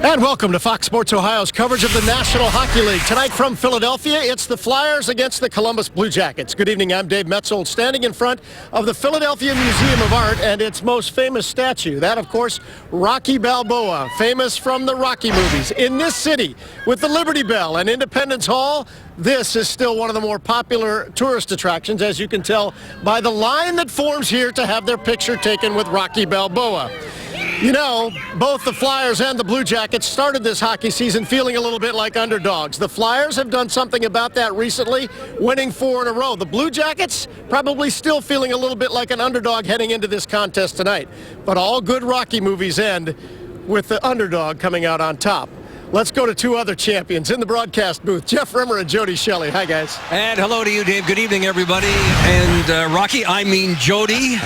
And welcome to Fox Sports Ohio's coverage of the National Hockey League. Tonight from Philadelphia, it's the Flyers against the Columbus Blue Jackets. Good evening, I'm Dave Metzold, standing in front of the Philadelphia Museum of Art and its most famous statue. That, of course, Rocky Balboa, famous from the Rocky movies. In this city, with the Liberty Bell and Independence Hall, this is still one of the more popular tourist attractions, as you can tell by the line that forms here to have their picture taken with Rocky Balboa. You know, both the Flyers and the Blue Jackets started this hockey season feeling a little bit like underdogs. The Flyers have done something about that recently, winning 4 in a row. The Blue Jackets probably still feeling a little bit like an underdog heading into this contest tonight. But all good Rocky movies end with the underdog coming out on top. Let's go to two other champions in the broadcast booth, Jeff Rimmer and Jody Shelley. Hi, guys. And hello to you, Dave. Good evening, everybody. And Rocky, I mean Jody.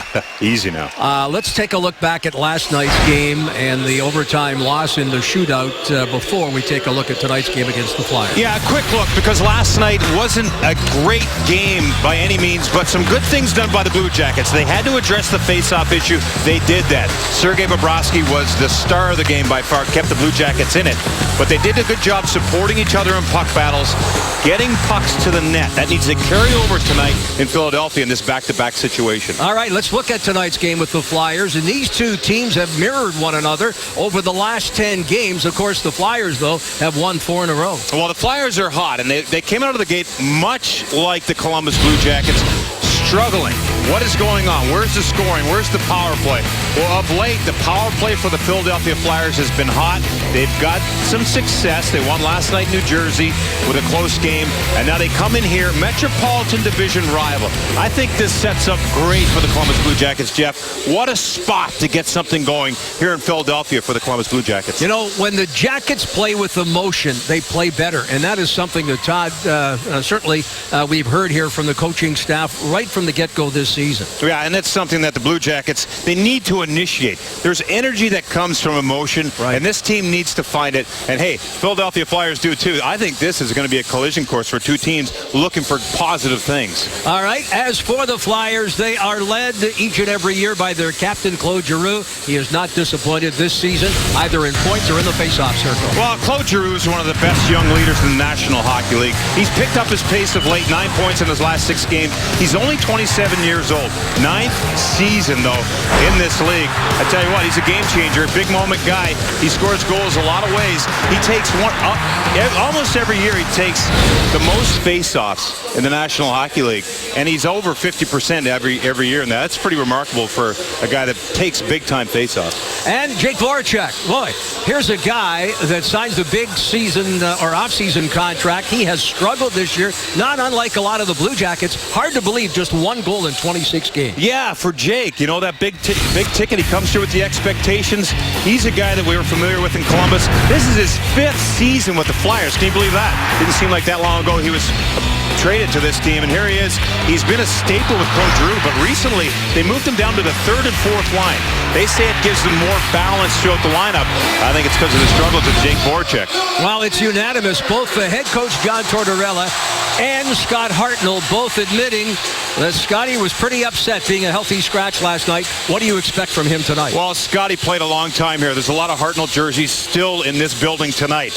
Easy now. Let's take a look back at last night's game and the overtime loss in the shootout before we take a look at tonight's game against the Flyers. Yeah, a quick look, because last night wasn't a great game by any means, but some good things done by the Blue Jackets. They had to address the face-off issue. They did that. Sergei Bobrovsky was the star of the game by far, kept the Blue Jackets in it. But they did a good job supporting each other in puck battles, getting pucks to the net. That needs to carry over tonight in Philadelphia in this back-to-back situation. All right, let's look at tonight's game with the Flyers. And these two teams have mirrored one another over the last 10 games. Of course, the Flyers, though, have won 4 in a row. Well, the Flyers are hot, and they came out of the gate much like the Columbus Blue Jackets, struggling. What is going on? Where's the scoring? Where's the power play? Well, of late, the power play for the Philadelphia Flyers has been hot. They've got some success. They won last night in New Jersey with a close game, and now they come in here, Metropolitan Division rival. I think this sets up great for the Columbus Blue Jackets, Jeff. What a spot to get something going here in Philadelphia for the Columbus Blue Jackets. You know, when the Jackets play with emotion, they play better, and that is something that Todd, certainly we've heard here from the coaching staff right from the get-go this season. Yeah, and that's something that the Blue Jackets, they need to initiate. There's energy that comes from emotion, right, and this team needs to find it. And hey, Philadelphia Flyers do too. I think this is going to be a collision course for two teams looking for positive things. All right, as for the Flyers, they are led each and every year by their captain, Claude Giroux. He is not disappointed this season, either in points or in the face-off circle. Well, Claude Giroux is one of the best young leaders in the National Hockey League. He's picked up his pace of late, 9 points in his last 6 games. He's only 27 years old. 9th season, though, in this league. I tell you what, he's a game changer, a big moment guy. He scores goals a lot of ways. He takes almost every year he takes the most face-offs in the National Hockey League, and he's over 50% every year, and that's pretty remarkable for a guy that takes big-time face-offs. And Jake Voracek, boy, here's a guy that signs a big season or off-season contract. He has struggled this year, not unlike a lot of the Blue Jackets. Hard to believe, just 1 goal in 26 games. Yeah, for Jake, you know, that big ticket, he comes through with the expectations. He's a guy that we were familiar with in Columbus. This is his 5th season with the Flyers. Can you believe that? Didn't seem like that long ago he was traded to this team, and here he is. He's been a staple with Claude Giroux, but recently they moved him down to the 3rd and 4th line. They say it gives them more balance throughout the lineup. I think it's because of the struggles of Jake Voracek. Well, it's unanimous. Both the head coach, John Tortorella, and Scott Hartnell both admitting that Scotty was pretty upset being a healthy scratch last night. What do you expect from him tonight? Well, Scotty played a long time here. There's a lot of Hartnell jerseys still in this building tonight.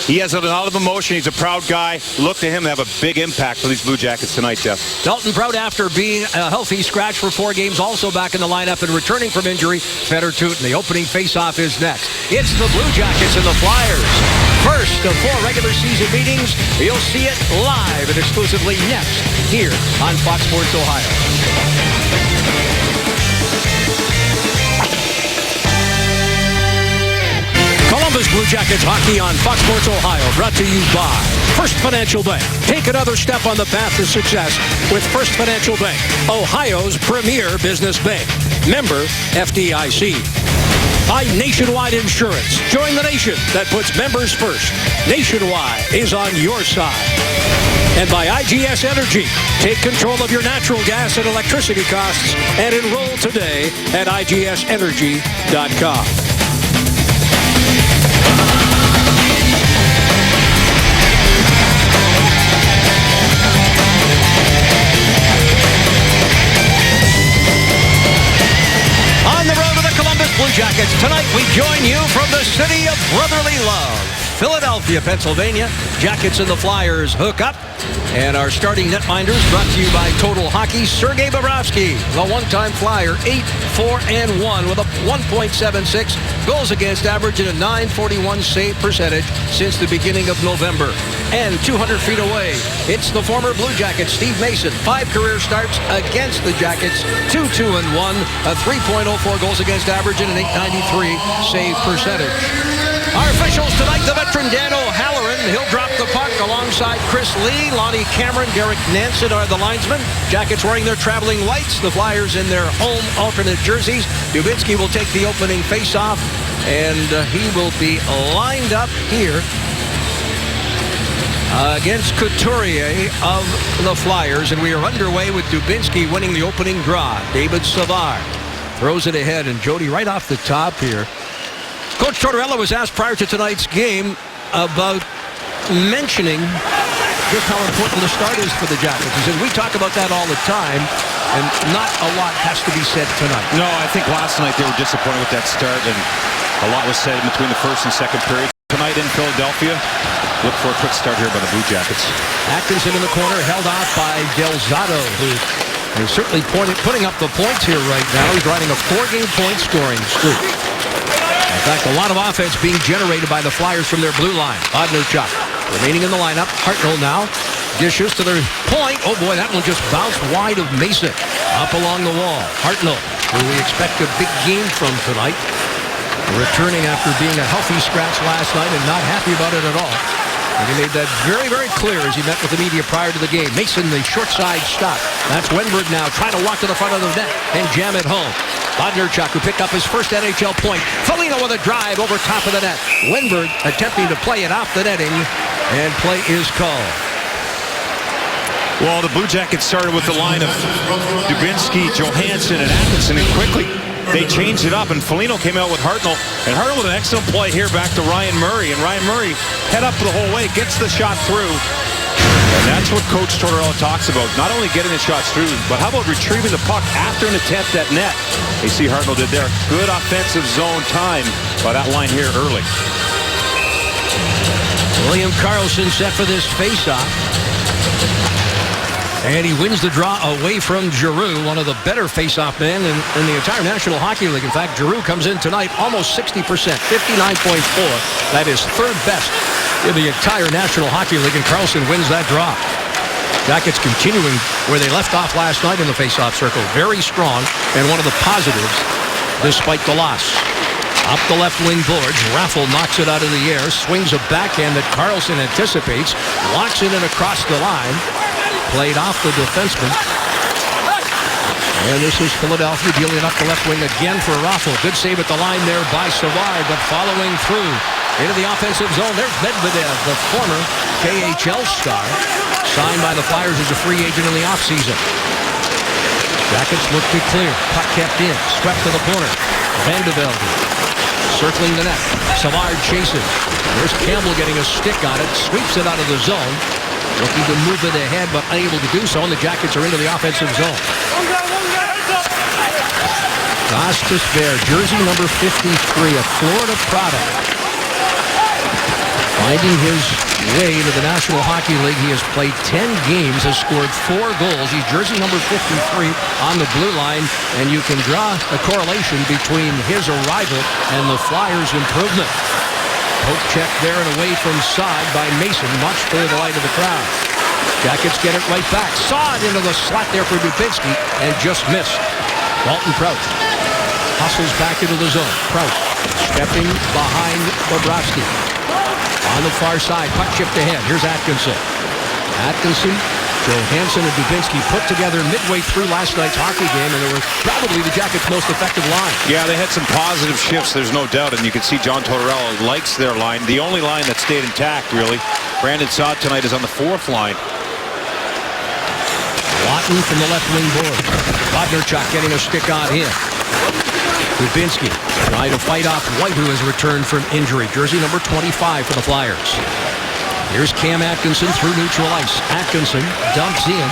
He has a lot of emotion. He's a proud guy. Look to him to have a big impact for these Blue Jackets tonight, Jeff. Dalton Prout, after being a healthy scratch for 4 games, also back in the lineup and returning from injury. Fedor Tutin, the opening faceoff is next. It's the Blue Jackets and the Flyers. First of 4 regular season meetings. You'll see it live and exclusively next here on Fox Sports Ohio. Columbus Blue Jackets hockey on Fox Sports Ohio, brought to you by First Financial Bank. Take another step on the path to success with First Financial Bank, Ohio's premier business bank. Member FDIC. By Nationwide Insurance. Join the nation that puts members first. Nationwide is on your side. And by IGS Energy. Take control of your natural gas and electricity costs and enroll today at IGSenergy.com. On the road to the Columbus Blue Jackets. Tonight we join you from the city of brotherly love. Philadelphia, Pennsylvania. Jackets and the Flyers hook up. And our starting netminders brought to you by Total Hockey. Sergei Bobrovsky, the one-time Flyer, 8-4-1 with a 1.76 goals against average and a .941 save percentage since the beginning of November. And 200 feet away, it's the former Blue Jacket, Steve Mason. 5 career starts against the Jackets, 2-2-1, a 3.04 goals against average and an .893 save percentage. Our officials tonight, the veteran Dan O'Halloran. He'll drop the puck alongside Chris Lee. Lonnie Cameron, Derek Nansen are the linesmen. Jackets wearing their traveling whites. The Flyers in their home alternate jerseys. Dubinsky will take the opening faceoff, and he will be lined up here against Couturier of the Flyers. And we are underway with Dubinsky winning the opening draw. David Savard throws it ahead, and Jody right off the top here. Coach Tortorella was asked prior to tonight's game about mentioning just how important the start is for the Jackets. He said, we talk about that all the time, and not a lot has to be said tonight. No, I think last night they were disappointed with that start, and a lot was said in between the first and second period. Tonight in Philadelphia, look for a quick start here by the Blue Jackets. Atkinson in the corner, held off by Del Zotto, who is certainly putting up the points here right now. He's riding a 4-game point scoring streak. In fact, a lot of offense being generated by the Flyers from their blue line. Bodnerchuk remaining in the lineup. Hartnell now dishes to their point. Oh boy, that one just bounced wide of Mason. Up along the wall. Hartnell, who we expect a big game from tonight. Returning after being a healthy scratch last night and not happy about it at all. And he made that very, very clear as he met with the media prior to the game. Mason, the short side stop. That's Wenberg now trying to walk to the front of the net and jam it home. Bodnerchuk, who picked up his first NHL point. Foligno with a drive over top of the net. Wenberg attempting to play it off the netting, and play is called. Well, the Blue Jackets started with the line of Dubinsky, Johansson, and Atkinson, and quickly they changed it up, and Foligno came out with Hartnell. And Hartnell with an excellent play here back to Ryan Murray. And Ryan Murray head up the whole way, gets the shot through. And that's what Coach Tortorella talks about. Not only getting the shots through, but how about retrieving the puck after an attempt at net? You see Hartnell did there. Good offensive zone time by that line here early. William Karlsson set for this faceoff. And he wins the draw away from Giroux, one of the better face-off men in the entire National Hockey League. In fact, Giroux comes in tonight almost 60%, 59.4. That is third best in the entire National Hockey League, and Karlsson wins that draw. Jackets continuing where they left off last night in the face-off circle. Very strong, and one of the positives despite the loss. Up the left wing boards, Raffl knocks it out of the air, swings a backhand that Karlsson anticipates, locks it in across the line. Played off the defenseman. And this is Philadelphia dealing up the left wing again for Raffl. Good save at the line there by Savard, but following through into the offensive zone. There's Medvedev, the former KHL star, signed by the Flyers as a free agent in the offseason. Jackets look to clear. Puck kept in. Swept to the corner. Vandevelde circling the net. Savard chases. There's Campbell getting a stick on it. Sweeps it out of the zone. Looking to move it ahead, but unable to do so, and the Jackets are into the offensive zone. Costas Bear, jersey number 53, a Florida product. Finding his way to the National Hockey League, he has played 10 games, has scored 4 goals. He's jersey number 53 on the blue line, and you can draw a correlation between his arrival and the Flyers' improvement. Poke check there and away from Saad by Mason, much to the light of the crowd. Jackets get it right back. Saad into the slot there for Dubinsky and just missed. Dalton Prout hustles back into the zone. Prout stepping behind Bobrovsky. On the far side, puck chipped ahead. Here's Atkinson. Atkinson, Johansson, and Dubinsky put together midway through last night's hockey game, and it was probably the Jackets' most effective line. Yeah, they had some positive shifts, there's no doubt, and you can see John Tortorella likes their line. The only line that stayed intact, really. Brandon Saad tonight is on the 4th line. Lawton from the left wing board. Bodnerchuk getting a stick on him. Dubinsky trying to fight off White, who has returned from injury. Jersey number 25 for the Flyers. Here's Cam Atkinson through neutral ice. Atkinson dumps in.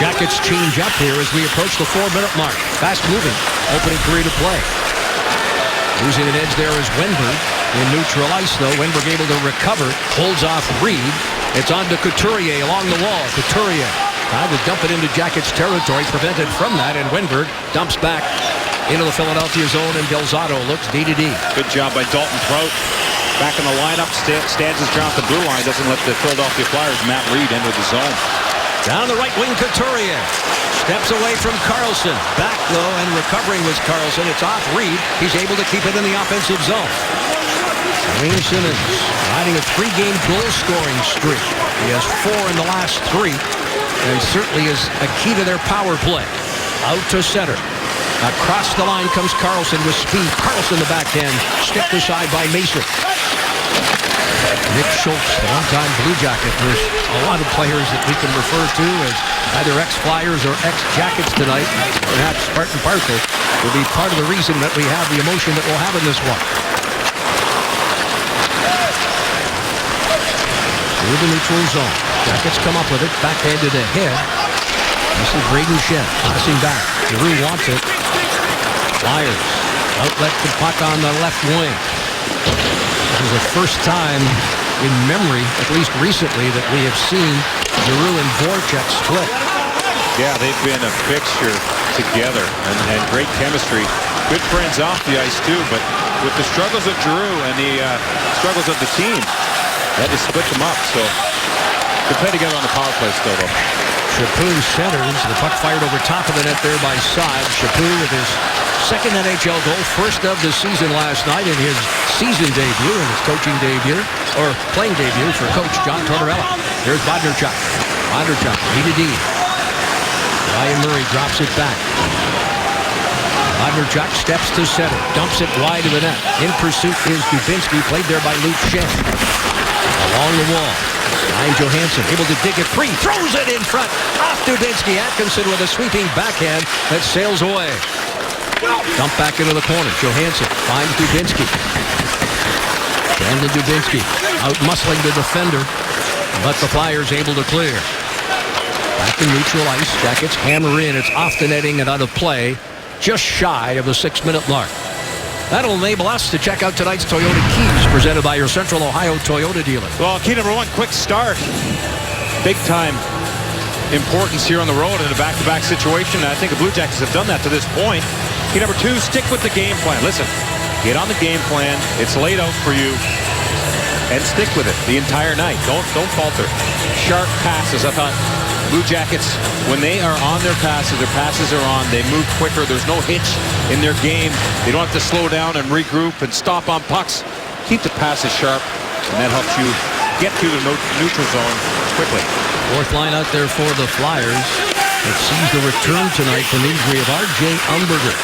Jackets change up here as we approach the 4-minute mark. Fast moving. Opening period of play. Losing an edge there is Wenberg. in neutral ice, though. Wenberg able to recover. Holds off Reed. It's on to Couturier along the wall. Couturier trying to dump it into Jackets territory. Prevented from that, and Wenberg dumps back into the Philadelphia zone, and Del Zotto looks D-to-D. Good job by Dalton Prout. Back in the lineup. Stands his ground at the blue line. Doesn't let the Philadelphia Flyers, Matt Reed, enter the zone. Down the right wing, Couturier. Steps away from Carlson. Back, though, and recovering was Carlson. It's off Reed. He's able to keep it in the offensive zone. Wayne Simmons riding a 3-game goal-scoring streak. He has 4 in the last 3, and certainly is a key to their power play. Out to center. Across the line comes Carlson with speed. Carlson the backhand. Sticked aside by Mason. Nick Schultz, the longtime Blue Jacket. There's a lot of players that we can refer to as either ex-Flyers or ex-Jackets tonight. Perhaps part and parcel will be part of the reason that we have the emotion that we'll have in this one. Through the neutral zone. Jackets come up with it. Backhanded ahead. This is Braden Shen passing back. Giroux wants it. Flyers outlet the puck on the left wing. This is the first time in memory, at least recently, that we have seen Giroux and Voracek split. Yeah, they've been a fixture together and great chemistry. Good friends off the ice, too, but with the struggles of Giroux and the struggles of the team, they had to split them up, so they play together on the power play still, though. Chaput centers. The puck fired over top of the net there by Saad. Chaput with his second NHL goal, first of the season last night in his season debut and his coaching debut, or playing debut for Coach John Tortorella. Here's Bodnerchuk. Bodnerchuk, D-to-D. Ryan Murray drops it back. Bodnerchuk steps to center, dumps it wide of the net. In pursuit is Dubinsky, played there by Luke Schenn. Along the wall. Ryan Johansson able to dig it free, throws it in front, off Dubinsky. Atkinson with a sweeping backhand that sails away. Dump back into the corner. Johansson finds Dubinsky. Brandon Dubinsky out muscling the defender, but the Flyers able to clear. Back in neutral ice. Jackets hammer in. It's off the netting and out of play, just shy of the 6-minute mark. That'll enable us to check out tonight's Toyota Keys, presented by your Central Ohio Toyota dealer. Well, key number 1, quick start. Big time importance here on the road in a back-to-back situation. I think the Blue Jackets have done that to this point. Key number 2, stick with the game plan. Listen, get on the game plan. It's laid out for you. And stick with it the entire night. Don't falter. Sharp passes. I thought Blue Jackets, when they are on their passes are on, they move quicker. There's no hitch in their game. They don't have to slow down and regroup and stop on pucks. Keep the passes sharp, and that helps you get through the neutral zone quickly. Fourth line out there for the Flyers. It sees the return tonight from injury of R.J. Umberger.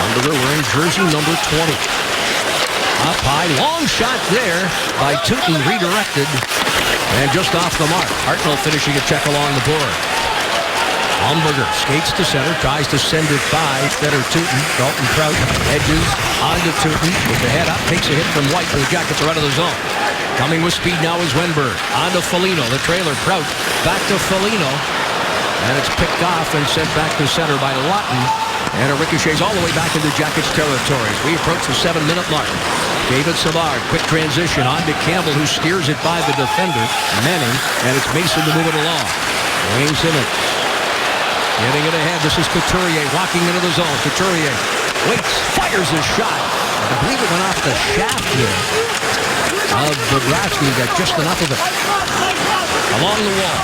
Umberger wearing jersey number 20. Up high, long shot there by Tootin, redirected, and just off the mark. Hartnell finishing a check along the board. Umberger skates to center, tries to send it by Fedor Tootin. Dalton Prout edges onto Tootin with the head up, takes a hit from White, and the Jackets are out of the zone. Coming with speed now is Wenberg. Onto Foligno, the trailer. Prout back to Foligno, and it's picked off and sent back to center by Lawton. And it ricochets all the way back into Jackets territory as we approach the 7-minute mark. David Savard, quick transition on to Campbell, who steers it by the defender, Manning, and it's Mason to move it along. Wayne Simmons getting it ahead. This is Couturier walking into the zone. Couturier waits, fires his shot. I believe it went off the shaft there of Bobrovsky. Got just enough of it. Along the wall.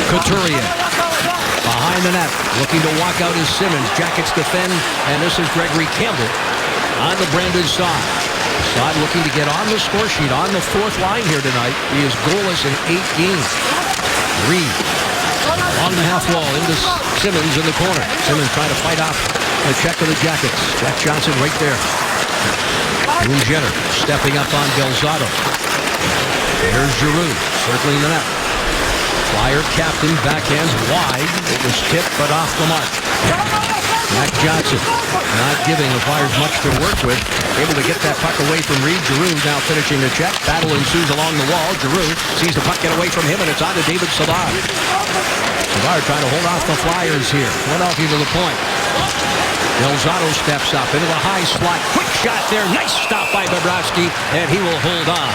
Couturier behind the net, looking to walk out is Simmons. Jackets defend, and this is Gregory Campbell on the Brandon Saad. Saad looking to get on the score sheet on the 4th line here tonight. He is goalless in 8 games. Reed on the half wall into Simmons in the corner. Simmons trying to fight off a check of the Jackets. Jack Johnson right there. Boone Jenner stepping up on Del Zotto. There's Giroux circling the net. Flyer captain backhands wide. It was tipped but off the mark. Mac Johnson not giving the Flyers much to work with. Able to get that puck away from Reed. Giroux now finishing the check. Battle ensues along the wall. Giroux sees the puck get away from him, and it's on to David Savard. Savard trying to hold off the Flyers here. Philadelphia to the point. Delzato steps up into the high slot. Quick shot there. Nice stop by Bobrovsky, and he will hold on.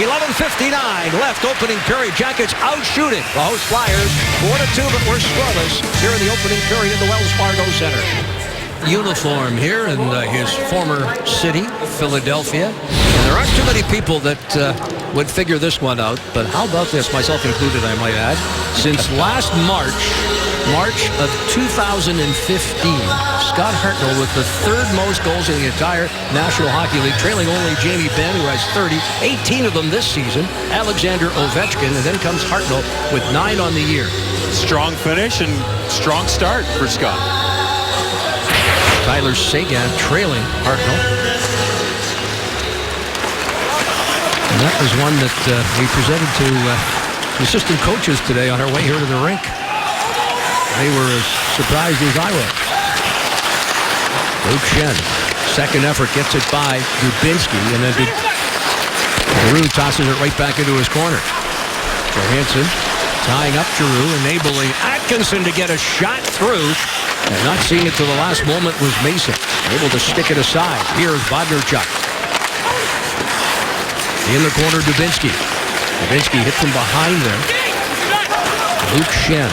11:59 left, opening period. Jackets outshoot it. The host Flyers 4-2, but we're scoreless here in the opening period at the Wells Fargo Center. Uniform here in his former city, Philadelphia. And there aren't too many people that would figure this one out, but how about this, myself included, I might add. Since last March of 2015, Scott Hartnell with the third most goals in the entire National Hockey League, trailing only Jamie Benn, who has 30, 18 of them this season, Alexander Ovechkin, and then comes Hartnell with 9 on the year. Strong finish and strong start for Scott. Tyler Seguin trailing Hartnell. And that was one that we presented to the assistant coaches today on our way here to the rink. They were as surprised as I was. Luke Schenn, second effort, gets it by Dubinsky, and then Giroux tosses it right back into his corner. Johansson tying up Giroux, enabling Atkinson to get a shot through. And not seeing it to the last moment was Mason. Able to stick it aside. Here's Bondarchuk. In the corner, Dubinsky. Dubinsky hit from behind there. Luke Schenn.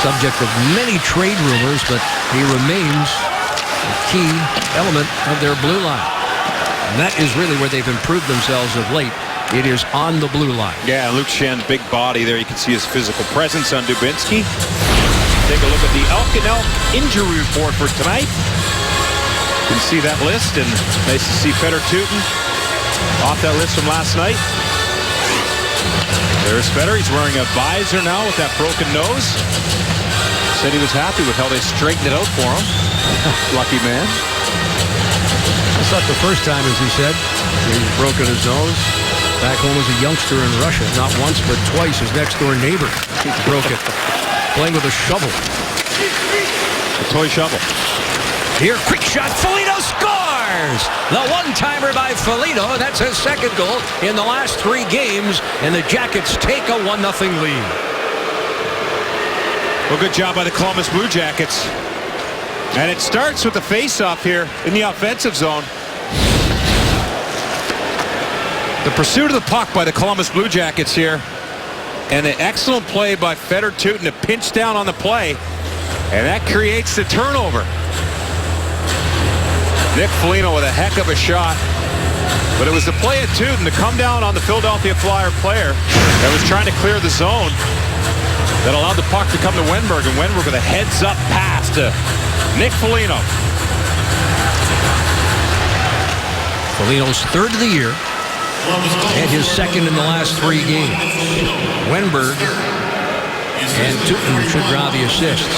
Subject of many trade rumors, but he remains a key element of their blue line. And that is really where they've improved themselves of late. It is on the blue line. Yeah, Luke Schenn, big body there. You can see his physical presence on Dubinsky. Take a look at the Elk and Elk injury report for tonight. You can see that list, and nice to see Fedor Tyutin off that list from last night. There's Fedor. He's wearing a visor now with that broken nose. Said he was happy with how they straightened it out for him. Lucky man. That's not the first time, as he said. He's broken his nose. Back home as a youngster in Russia. Not once, but twice. His next-door neighbor broke it. Playing with a shovel. A toy shovel. Here, quick shot. Foligno scores! The one-timer by Foligno. That's his second goal in the last 3 games. And the Jackets take a 1-0 lead. Well, good job by the Columbus Blue Jackets. And it starts with the face-off here in the offensive zone. The pursuit of the puck by the Columbus Blue Jackets here. And an excellent play by Fedor Tyutin to pinch down on the play. And that creates the turnover. Nick Foligno with a heck of a shot. But it was the play of Tyutin to come down on the Philadelphia Flyer player that was trying to clear the zone that allowed the puck to come to Wenberg. And Wenberg with a heads-up pass to Nick Foligno. Foligno's third of the year. And his second in the last 3 games. Wenberg and Tyutin should draw the assists.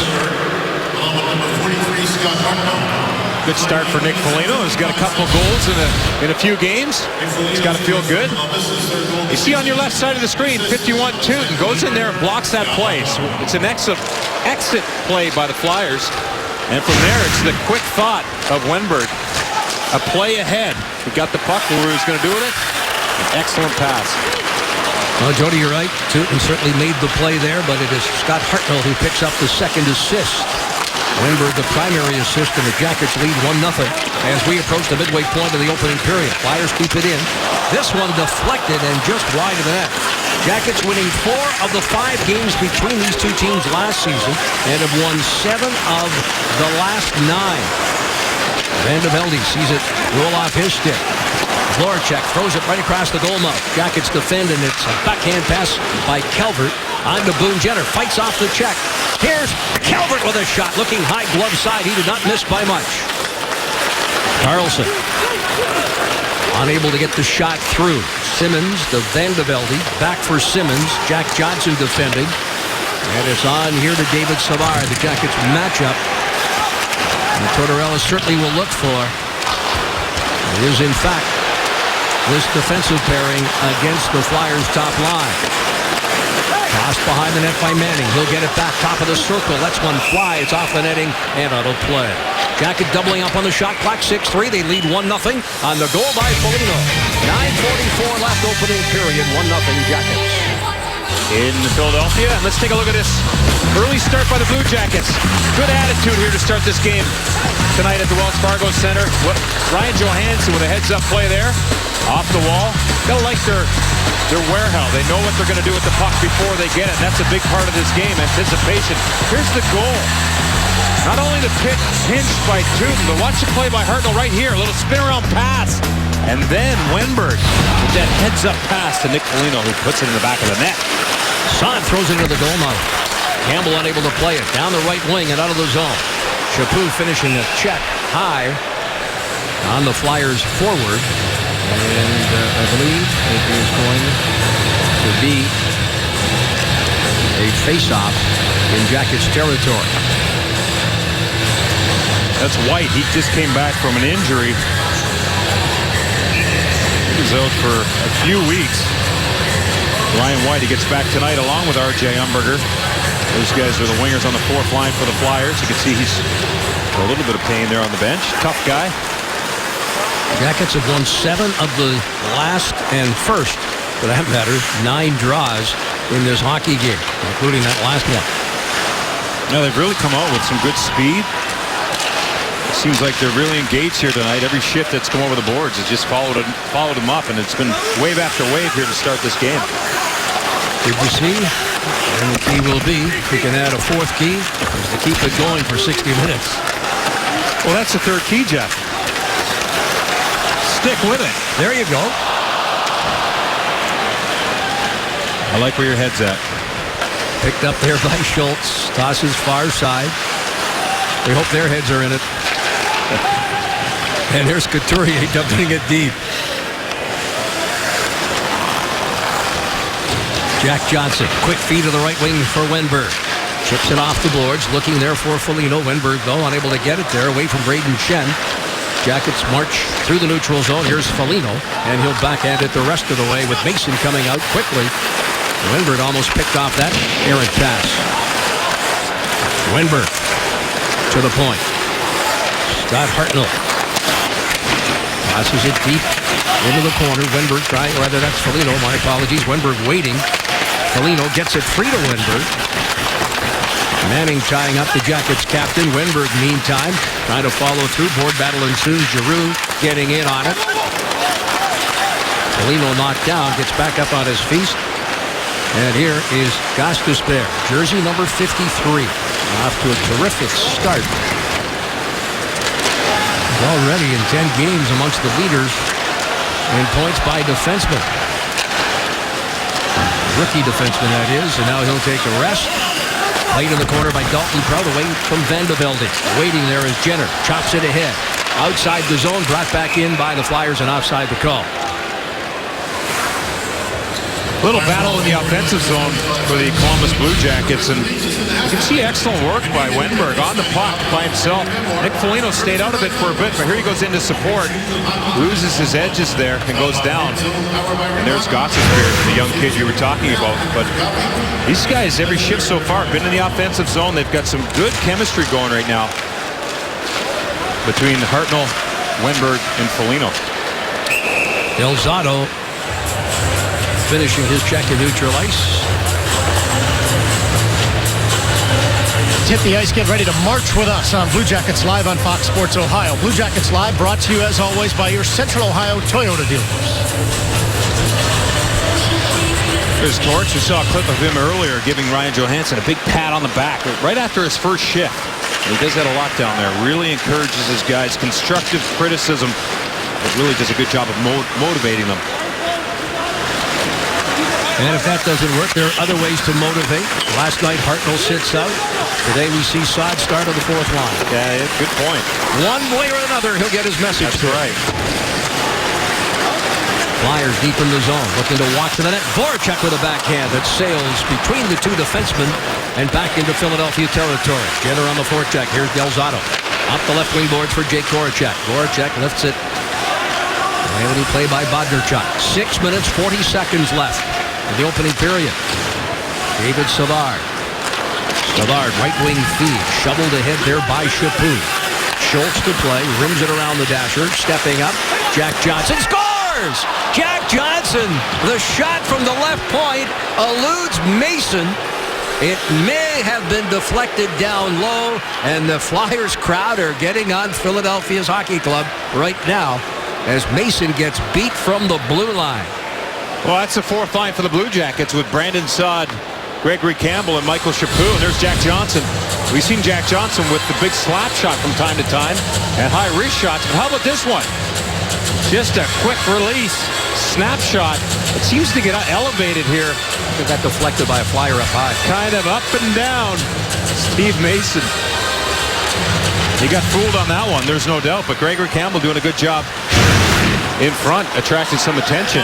Good start for Nick Foligno. He's got a couple of goals in a few games. He's got to feel good. You see on your left side of the screen, 51 Tyutin goes in there and blocks that play. So it's an exit play by the Flyers. And from there, it's the quick thought of Wenberg. A play ahead. He got the puck where he was going to do it. Excellent pass. Well, Jody, you're right. Tyutin certainly made the play there, but it is Scott Hartnell who picks up the second assist. Wenberg, the primary assist, and the Jackets lead 1-0 as we approach the midway point of the opening period. Flyers keep it in. This one deflected and just wide of the net. Jackets winning 4 of the 5 games between these two teams last season and have won 7 of the last 9. Vandevelde sees it roll off his stick. Voracek throws it right across the goal mouth. Jackets defend, and it's a backhand pass by Calvert on to Boone Jenner. Fights off the check. Here's Calvert with a shot. Looking high glove side. He did not miss by much. Carlson unable to get the shot through. Simmons to Vandevelde. Back for Simmons. Jack Johnson defending. And it's on here to David Savard. The Jackets matchup. And Tortorella certainly will look for. It is, in fact, this defensive pairing against the Flyers' top line. Tossed behind the net by Manning. He'll get it back, top of the circle. Lets one fly. It's off the netting, and it'll play. Jacket doubling up on the shot clock, 6-3. They lead 1-0 on the goal by Foligno. 9:44 left, opening period, 1-0 Jackets. in Philadelphia. And let's take a look at this early start by the Blue Jackets. Good attitude here to start this game tonight at the Wells Fargo Center. Ryan Johansson with a heads-up play there. Off the wall. They'll like their warehouse. They know what they're going to do with the puck before they get it. And that's a big part of this game, anticipation. Here's the goal. Not only the pinch by Tooten, but watch the play by Hartnell right here. A little spin-around pass. And then Wenberg with that heads-up pass to Nick Foligno, who puts it in the back of the net. Saad throws it into the goal mouth. Campbell unable to play it. Down the right wing and out of the zone. Chaput finishing the check high on the Flyers forward. And I believe it is going to be a face-off in Jackets territory. That's White. He just came back from an injury. He was out for a few weeks. Ryan White, he gets back tonight along with R.J. Umberger. Those guys are the wingers on the fourth line for the Flyers. You can see he's a little bit of pain there on the bench. Tough guy. Jackets have won 7 of the last and first, for that matter, 9 draws in this hockey game, including that last one. Now they've really come out with some good speed. It seems like they're really engaged here tonight. Every shift that's come over the boards has just followed them up, and it's been wave after wave here to start this game. Good to see. And the key will be, if we can add a fourth key, is to keep it going for 60 minutes. Well, that's the third key, Jeff. Stick with it. There you go. I like where your head's at. Picked up there by Schultz. Tosses far side. We hope their heads are in it. And there's Couturier dumping it deep. Jack Johnson, quick feed to the right wing for Wenberg. Chips it off the boards, looking there for Foligno. Wenberg, though, unable to get it there, away from Braden Shen. Jackets march through the neutral zone. Here's Foligno, and he'll backhand it the rest of the way with Mason coming out quickly. Wenberg almost picked off that errant pass. Wenberg to the point. Scott Hartnell passes it deep into the corner. Wenberg trying, or rather that's Foligno, my apologies. Wenberg waiting. Foligno gets it free to Wenberg. Manning tying up the Jackets captain. Wenberg, meantime, trying to follow through. Board battle ensues. Giroux getting in on it. Foligno knocked down, gets back up on his feet. And here is Gostisbehere, jersey number 53. Off to a terrific start. Already in 10 games amongst the leaders in points by defenseman. Rookie defenseman, that is. And now he'll take a rest. Played in the corner by Dalton Prout, away from Vandevelde. Waiting there is Jenner. Chops it ahead. Outside the zone, brought back in by the Flyers and offside the call. Little battle in the offensive zone for the Columbus Blue Jackets, and you can see excellent work by Wenberg on the puck by himself. Nick Foligno stayed out of it for a bit, but here he goes into support, loses his edges there and goes down. And there's Gostisbehere, the young kid you were talking about. But these guys, every shift so far, been in the offensive zone. They've got some good chemistry going right now between Hartnell, Wenberg, and Foligno. Del Zotto finishing his check in neutral ice. Hit the ice, get ready to march with us on Blue Jackets Live on Fox Sports Ohio. Blue Jackets Live brought to you, as always, by your Central Ohio Toyota dealers. There's Torch. We saw a clip of him earlier giving Ryan Johansson a big pat on the back right after his first shift. And he does that a lot down there. Really encourages his guys. Constructive criticism. It really does a good job of motivating them. And if that doesn't work, there are other ways to motivate. Last night, Hartnell sits out. Today, we see Saad start on the fourth line. Yeah, good point. One way or another, he'll get his message. That's right. Flyers deep in the zone, looking to walk to the net. Voracek with a backhand that sails between the two defensemen and back into Philadelphia territory. Jenner on the forecheck. Here's Del Zotto. Up the left wing boards for Jake Voracek. Voracek lifts it. And play by Bodnarchuk. 6 minutes, 40 seconds left in the opening period. David Savard. Savard, right wing feed. Shoveled ahead there by Chaput. Schultz to play. Rims it around the dasher. Stepping up. Jack Johnson scores! scores! Jack Johnson, the shot from the left point, eludes Mason. It may have been deflected down low, and the Flyers crowd are getting on Philadelphia's hockey club right now as Mason gets beat from the blue line. Well, that's the fourth line for the Blue Jackets with Brandon Saad, Gregory Campbell, and Michael Chaput. And there's Jack Johnson. We've seen Jack Johnson with the big slap shot from time to time and high wrist shots. But how about this one? Just a quick release snapshot. It seems to get elevated here. It got deflected by a Flyer up high. Kind of up and down. Steve Mason. He got fooled on that one, there's no doubt. But Gregory Campbell doing a good job in front, attracting some attention.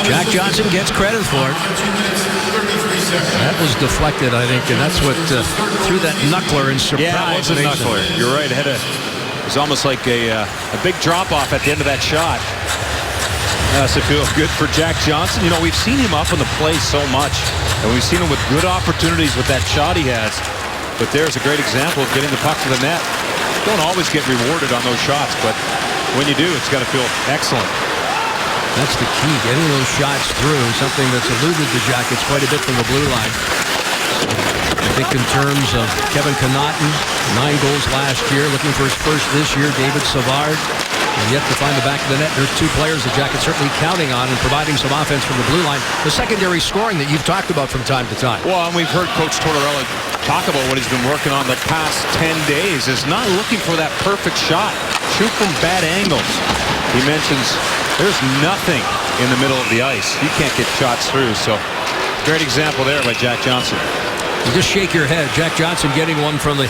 Jack Johnson gets credit for it. That was deflected, I think, and that's what threw that knuckler in surprise. Yeah, it was a knuckler. You're right. It was almost like a big drop-off at the end of that shot. So feel good for Jack Johnson. You know, we've seen him up on the play so much, and we've seen him with good opportunities with that shot he has. But there's a great example of getting the puck to the net. Don't always get rewarded on those shots, but when you do, it's got to feel excellent. That's the key, getting those shots through, something that's eluded the Jackets quite a bit from the blue line. I think in terms of Kevin Connauton, 9 goals last year, looking for his first this year. David Savard, and yet to find the back of the net. There's 2 players the Jackets certainly counting on and providing some offense from the blue line. The secondary scoring that you've talked about from time to time. Well, and we've heard Coach Tortorella talk about what he's been working on the past 10 days is not looking for that perfect shot. Shoot from bad angles. He mentions there's nothing in the middle of the ice. You can't get shots through. So great example there by Jack Johnson. You just shake your head. Jack Johnson getting one from the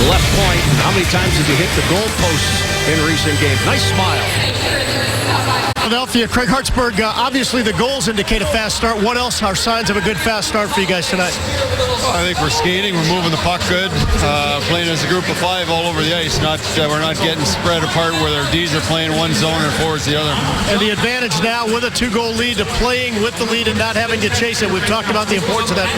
left point. How many times did you hit the goalposts in recent games? Nice smile. Philadelphia, Craig Hartsburg, obviously the goals indicate a fast start. What else are signs of a good fast start for you guys tonight? Well, I think we're skating, we're moving the puck good, playing as a group of 5 all over the ice. We're not getting spread apart where their D's are playing one zone and forwards the other. And the advantage now with a 2-goal lead to playing with the lead and not having to chase it. We've talked about the importance of that.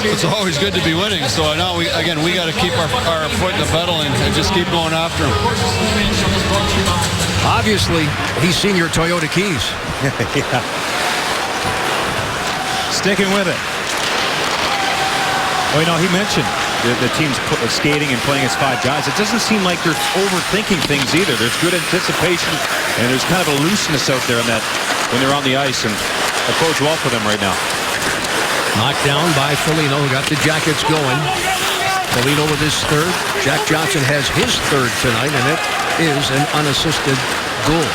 It's always good to be winning. So now we got to keep our foot in the pedal and just keep going after them. Obviously, he's seen your Toyota keys. Yeah. Sticking with it. Well, you know, he mentioned the team's skating and playing as 5 guys. It doesn't seem like they're overthinking things either. There's good anticipation, and there's kind of a looseness out there in that when they're on the ice, and it bodes well for them right now. Knocked down by Foligno, who got the Jackets going. Foligno with his 3rd. Jack Johnson has his 3rd tonight, and it is an unassisted goal.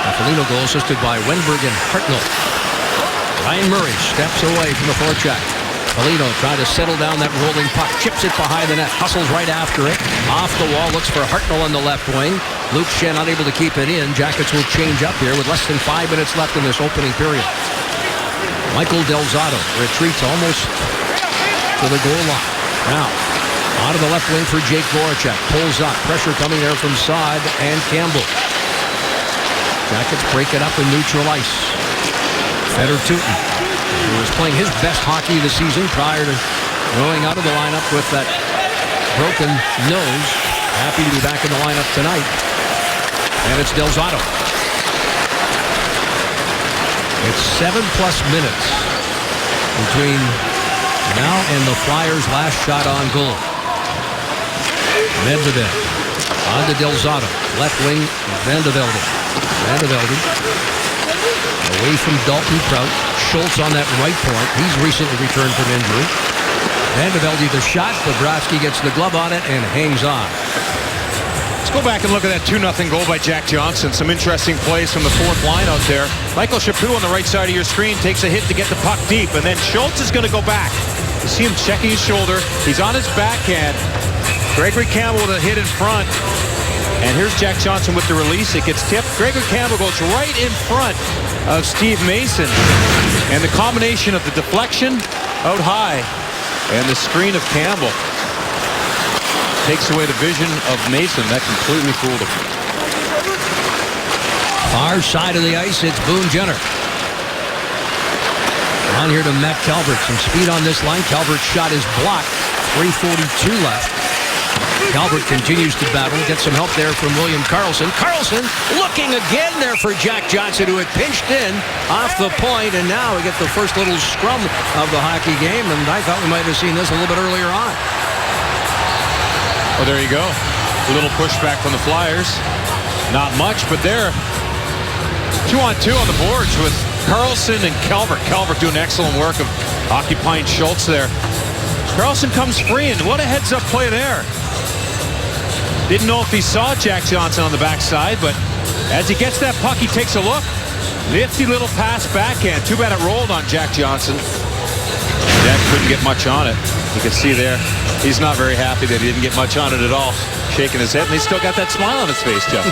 A Foligno goal assisted by Wenberg and Hartnell. Ryan Murray steps away from the forecheck. Foligno trying to settle down that rolling puck. Chips it behind the net. Hustles right after it. Off the wall. Looks for Hartnell on the left wing. Luke Schenn unable to keep it in. Jackets will change up here with less than 5 minutes left in this opening period. Michael Del Zotto retreats almost to the goal line. Now, out of the left wing for Jake Voracek. Pulls up. Pressure coming there from Saad and Campbell. Jackets break it up in neutral ice. Fedor Tutin, who was playing his best hockey of the season prior to going out of the lineup with that broken nose. Happy to be back in the lineup tonight. And it's Del Zotto. It's 7+ minutes between now and the Flyers' last shot on goal. Medvedev on to Del Zotto. Left wing, Van de Velde. Van de Velde away from Dalton Prout. Schultz on that right point. He's recently returned from injury. Van de Velde the shot. Bobrovsky gets the glove on it and hangs on. Let's go back and look at that 2-0 goal by Jack Johnson. Some interesting plays from the 4th line out there. Michael Chaput on the right side of your screen takes a hit to get the puck deep, and then Schultz is going to go back. You see him checking his shoulder. He's on his backhand. Gregory Campbell with a hit in front. And here's Jack Johnson with the release. It gets tipped. Gregory Campbell goes right in front of Steve Mason. And the combination of the deflection out high and the screen of Campbell takes away the vision of Mason. That completely fooled him. Far side of the ice, it's Boone Jenner. On here to Matt Calvert. Some speed on this line. Calvert's shot is blocked. 3:42 left. Calvert continues to battle. Gets some help there from William Karlsson. Karlsson looking again there for Jack Johnson, who had pinched in off the point, and now we get the first little scrum of the hockey game, and I thought we might have seen this a little bit earlier on. Well, there you go. A little pushback from the Flyers. Not much, but they're 2-on-2 on the boards with Karlsson and Calvert. Calvert doing excellent work of occupying Schultz there. Karlsson comes free, and what a heads-up play there. Didn't know if he saw Jack Johnson on the backside, but as he gets that puck, he takes a look. Nifty little pass backhand. Too bad it rolled on Jack Johnson. Jack couldn't get much on it. You can see there, he's not very happy that he didn't get much on it at all. Shaking his head, and he's still got that smile on his face, Jeff.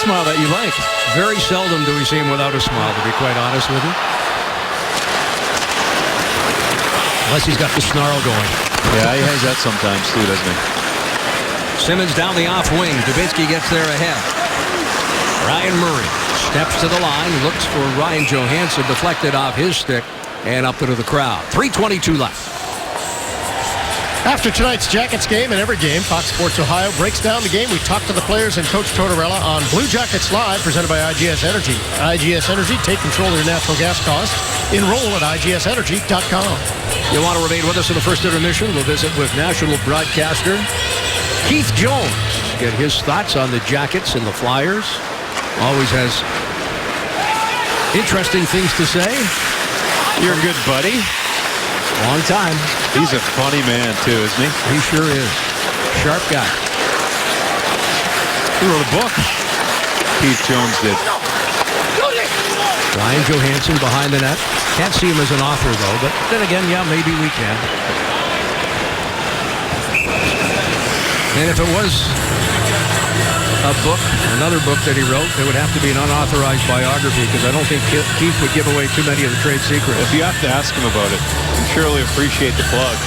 Smile that you like. Very seldom do we see him without a smile, to be quite honest with you. Unless he's got the snarl going. Yeah, he has that sometimes too, doesn't he? Simmons down the off wing. Dubinsky gets there ahead. Ryan Murray steps to the line, looks for Ryan Johansson, deflected off his stick and up into the crowd. 3:22 left. After tonight's Jackets game and every game, Fox Sports Ohio breaks down the game. We talk to the players and Coach Tortorella on Blue Jackets Live, presented by IGS Energy. IGS Energy, take control of your natural gas costs. Enroll at IGSenergy.com. You want to remain with us in the first intermission? We'll visit with national broadcaster Keith Jones. Get his thoughts on the Jackets and the Flyers. Always has interesting things to say. You're a good buddy. Long time. He's a funny man too, isn't he? He sure is. Sharp guy. He wrote a book. Keith Jones did. Ryan Johansson behind the net. Can't see him as an author, though, but then again, yeah, maybe we can. And if it was a book, another book that he wrote, it would have to be an unauthorized biography, because I don't think Keith would give away too many of the trade secrets. If you have to ask him about it, I'm sure he'll appreciate the plug.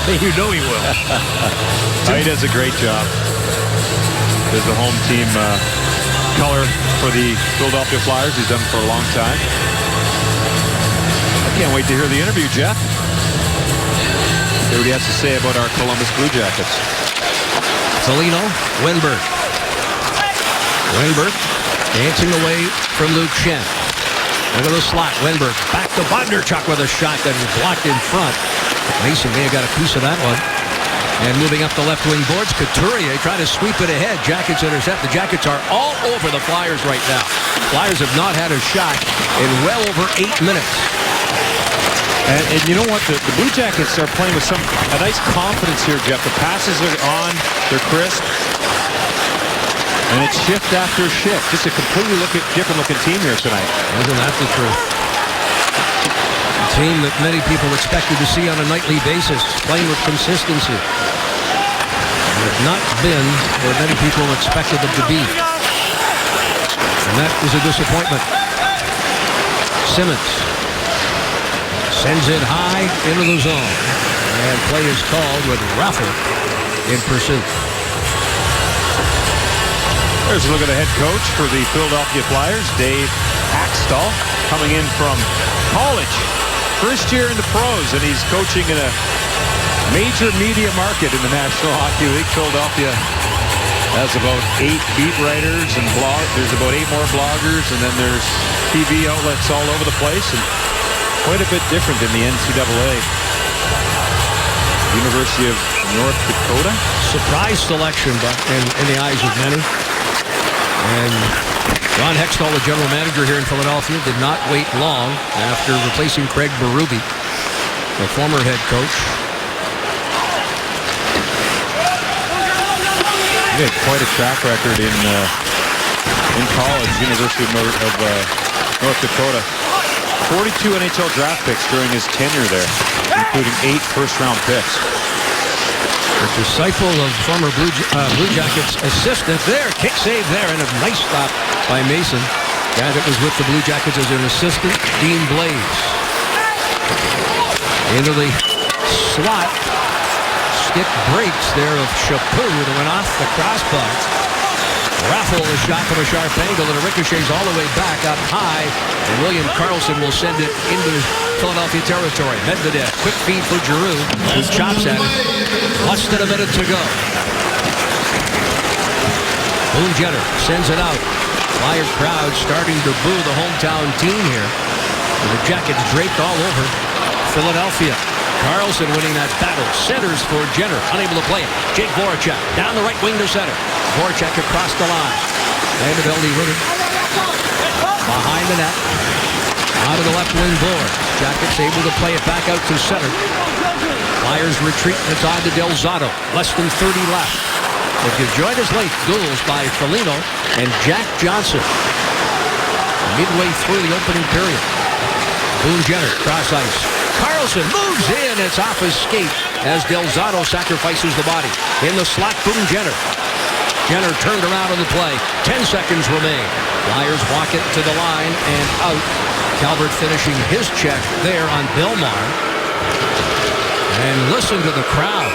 You know he will. He does a great job. There's the home team color for the Philadelphia Flyers. He's done it for a long time. I can't wait to hear the interview, Jeff. See what he has to say about our Columbus Blue Jackets. Foligno, Wenberg. Wenberg dancing away from Luke Schenn. Look at the slot. Wenberg back to Bondarchuk with a shot that is blocked in front. Mason may have got a piece of that one. And moving up the left wing boards, Couturier trying to sweep it ahead. Jackets intercept. The Jackets are all over the Flyers right now. Flyers have not had a shot in well over 8 minutes. And you know what? The Blue Jackets are playing with a nice confidence here, Jeff. The passes are on. They're crisp. And it's shift after shift. Just a completely different looking team here tonight. Isn't that the truth? A team that many people expected to see on a nightly basis, playing with consistency. Have not been what many people expected them to be. And that is a disappointment. Simmons sends it high into the zone. And play is called with Raffl in pursuit. There's a look at the head coach for the Philadelphia Flyers, Dave Hakstol, coming in from college. First year in the pros, and he's coaching in a major media market in the National Hockey League. Philadelphia has about 8 beat writers and there's about 8 more bloggers, and then there's TV outlets all over the place, and quite a bit different in the NCAA. University of North Dakota. Surprise selection, but in the eyes of many. And Ron Hextall, the general manager here in Philadelphia, did not wait long after replacing Craig Berube, the former head coach. He had quite a track record in college, University of North Dakota. 42 NHL draft picks during his tenure there, including 8 first-round picks. The disciple of former Blue Jackets assistant there. Kick save there, and a nice stop by Mason. Guy that was with the Blue Jackets as an assistant, Dean Blaze. Into the slot. Stick breaks there of Chaput that went off the crossbar. Raffle, a shot from a sharp angle, and it ricochets all the way back up high. And William Karlsson will send it into Philadelphia territory. Medvedev, quick feed for Giroux, who chops at it. Less than a minute to go. Boone Jenner sends it out. Flyer crowd starting to boo the hometown team here. And the Jackets draped all over Philadelphia. Karlsson winning that battle. Centers for Jenner. Unable to play it. Jake Voracek down the right wing to center. Voracek across the line. Vanderbilt with it. Behind the net. Out of the left wing board. Jackets able to play it back out to center. Flyers retreat. It's on to Del Zotto. Less than 30 left. If you've joined us late, goals by Foligno and Jack Johnson. Midway through the opening period. Boone Jenner, cross ice. Karlsson moves in. It's off his skate as Del Zotto sacrifices the body. In the slot, Boone Jenner. Jenner turned around on the play. 10 seconds remain. Flyers walk it to the line and out. Calvert finishing his check there on Belmar. And listen to the crowd.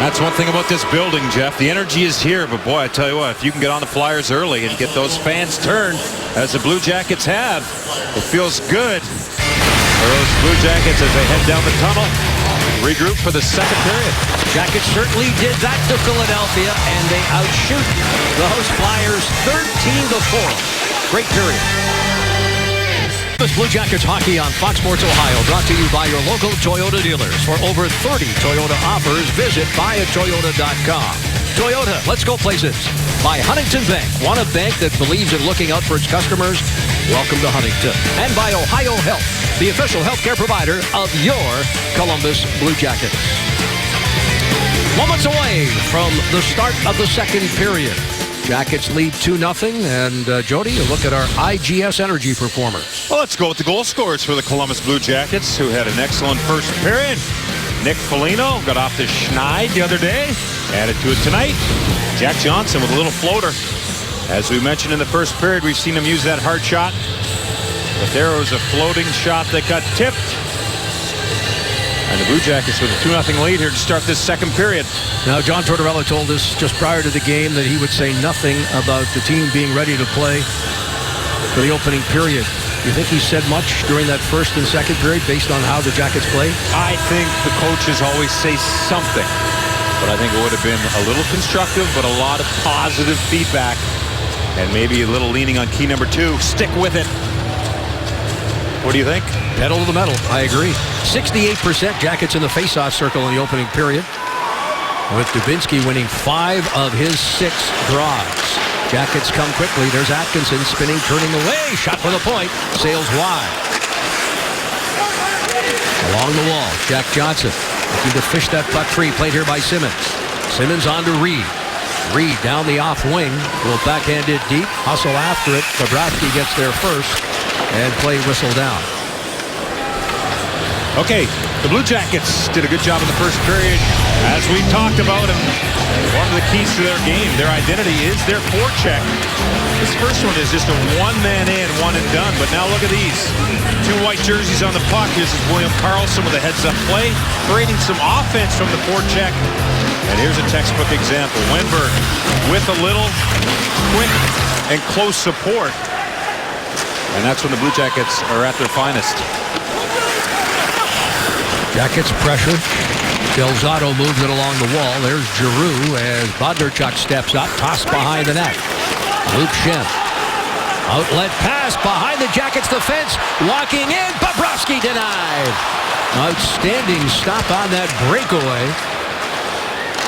That's one thing about this building, Jeff. The energy is here, but boy, I tell you what, if you can get on the Flyers early and get those fans turned, as the Blue Jackets have, it feels good for those Blue Jackets as they head down the tunnel, regroup for the second period. Jackets certainly did that to Philadelphia, and they outshoot the host Flyers 13-4. Great period. Blue Jackets hockey on Fox Sports Ohio, brought to you by your local Toyota dealers. For over 30 Toyota offers, visit buyatoyota.com. Toyota, let's go places. By Huntington Bank. Want a bank that believes in looking out for its customers? Welcome to Huntington. And by Ohio Health, the official healthcare provider of your Columbus Blue Jackets. Moments away from the start of the second period. Jackets lead 2-0, and Jody, a look at our IGS Energy performers. Well, let's go with the goal scorers for the Columbus Blue Jackets, who had an excellent first period. Nick Foligno got off the schneid the other day, added to it tonight. Jack Johnson with a little floater. As we mentioned in the first period, we've seen him use that hard shot, but there was a floating shot that got tipped. And the Blue Jackets with a 2-0 lead here to start this second period. Now, John Tortorella told us just prior to the game that he would say nothing about the team being ready to play for the opening period. You think he said much during that first and second period based on how the Jackets played? I think the coaches always say something, but I think it would have been a little constructive, but a lot of positive feedback, and maybe a little leaning on key number 2. Stick with it. What do you think? Pedal to the metal. I agree. 68% Jackets in the face-off circle in the opening period, with Dubinsky winning 5 of his 6 draws. Jackets come quickly. There's Atkinson spinning, turning away. Shot for the point. Sails wide. Along the wall, Jack Johnson looking to fish that puck free. Played here by Simmons. Simmons on to Reed. Reed down the off wing. Will backhand it deep. Hustle after it. Bobrovsky gets there first. And play whistle down. Okay, the Blue Jackets did a good job in the first period. As we talked about, and one of the keys to their game, their identity is their forecheck. This first one is just a one-man in, one and done. But now look at these. 2 white jerseys on the puck. This is William Karlsson with a heads-up play, creating some offense from the forecheck. And here's a textbook example. Wenberg with a little quick and close support. And that's when the Blue Jackets are at their finest. Jackets pressure. Del Zotto moves it along the wall. There's Giroux as Bondarchuk steps up. Tossed behind the net. Luke Schenn. Outlet pass behind the Jackets defense. Walking in. Bobrovsky denied. Outstanding stop on that breakaway.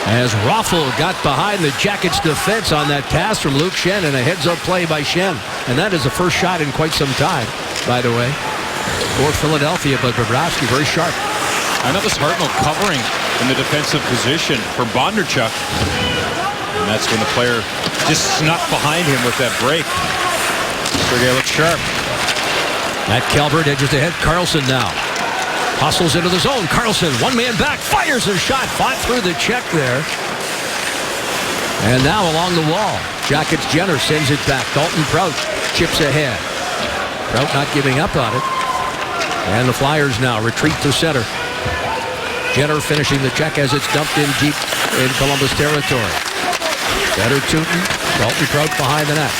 As Raffle got behind the Jackets defense on that pass from Luke Schenn, and a heads-up play by Schenn. And that is the first shot in quite some time, by the way, for Philadelphia, but Bobrovsky very sharp. I know this Hartnell covering in the defensive position for Bondarchuk. And that's when the player just snuck behind him with that break. Sergei looks sharp. Matt Calvert edges ahead. Karlsson now. Hustles into the zone. Karlsson, one man back, fires a shot. Fought through the check there. And now along the wall. Jackets Jenner sends it back. Dalton Prout chips ahead. Prout not giving up on it. And the Flyers now retreat to center. Jenner finishing the check as it's dumped in deep in Columbus territory. Better Tootin, Dalton Trout behind the net.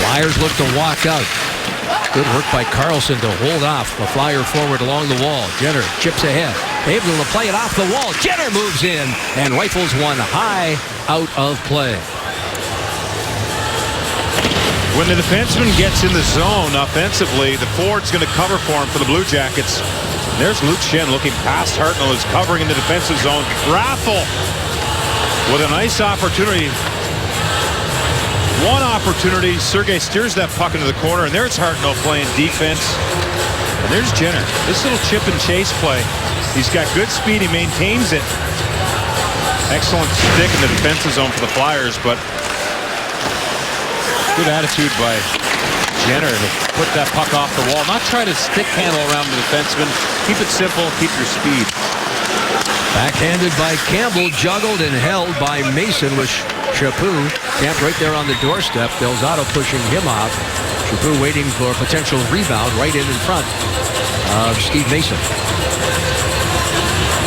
Flyers look to walk out. Good work by Carlson to hold off the Flyer forward along the wall. Jenner chips ahead. Able to play it off the wall. Jenner moves in and rifles one high out of play. When the defenseman gets in the zone offensively, the forward's going to cover for him for the Blue Jackets. There's Luke Schenn looking past Hartnell, who's covering in the defensive zone. Raffle with a nice opportunity. One opportunity. Sergei steers that puck into the corner, and there's Hartnell playing defense. And there's Jenner. This little chip and chase play. He's got good speed. He maintains it. Excellent stick in the defensive zone for the Flyers, but good attitude by Jenner to put that puck off the wall. Not try to stick handle around the defenseman. Keep it simple. Keep your speed. Backhanded by Campbell, juggled and held by Mason with Chaput. Camped right there on the doorstep. Delzato pushing him off. Chaput waiting for a potential rebound right in front of Steve Mason.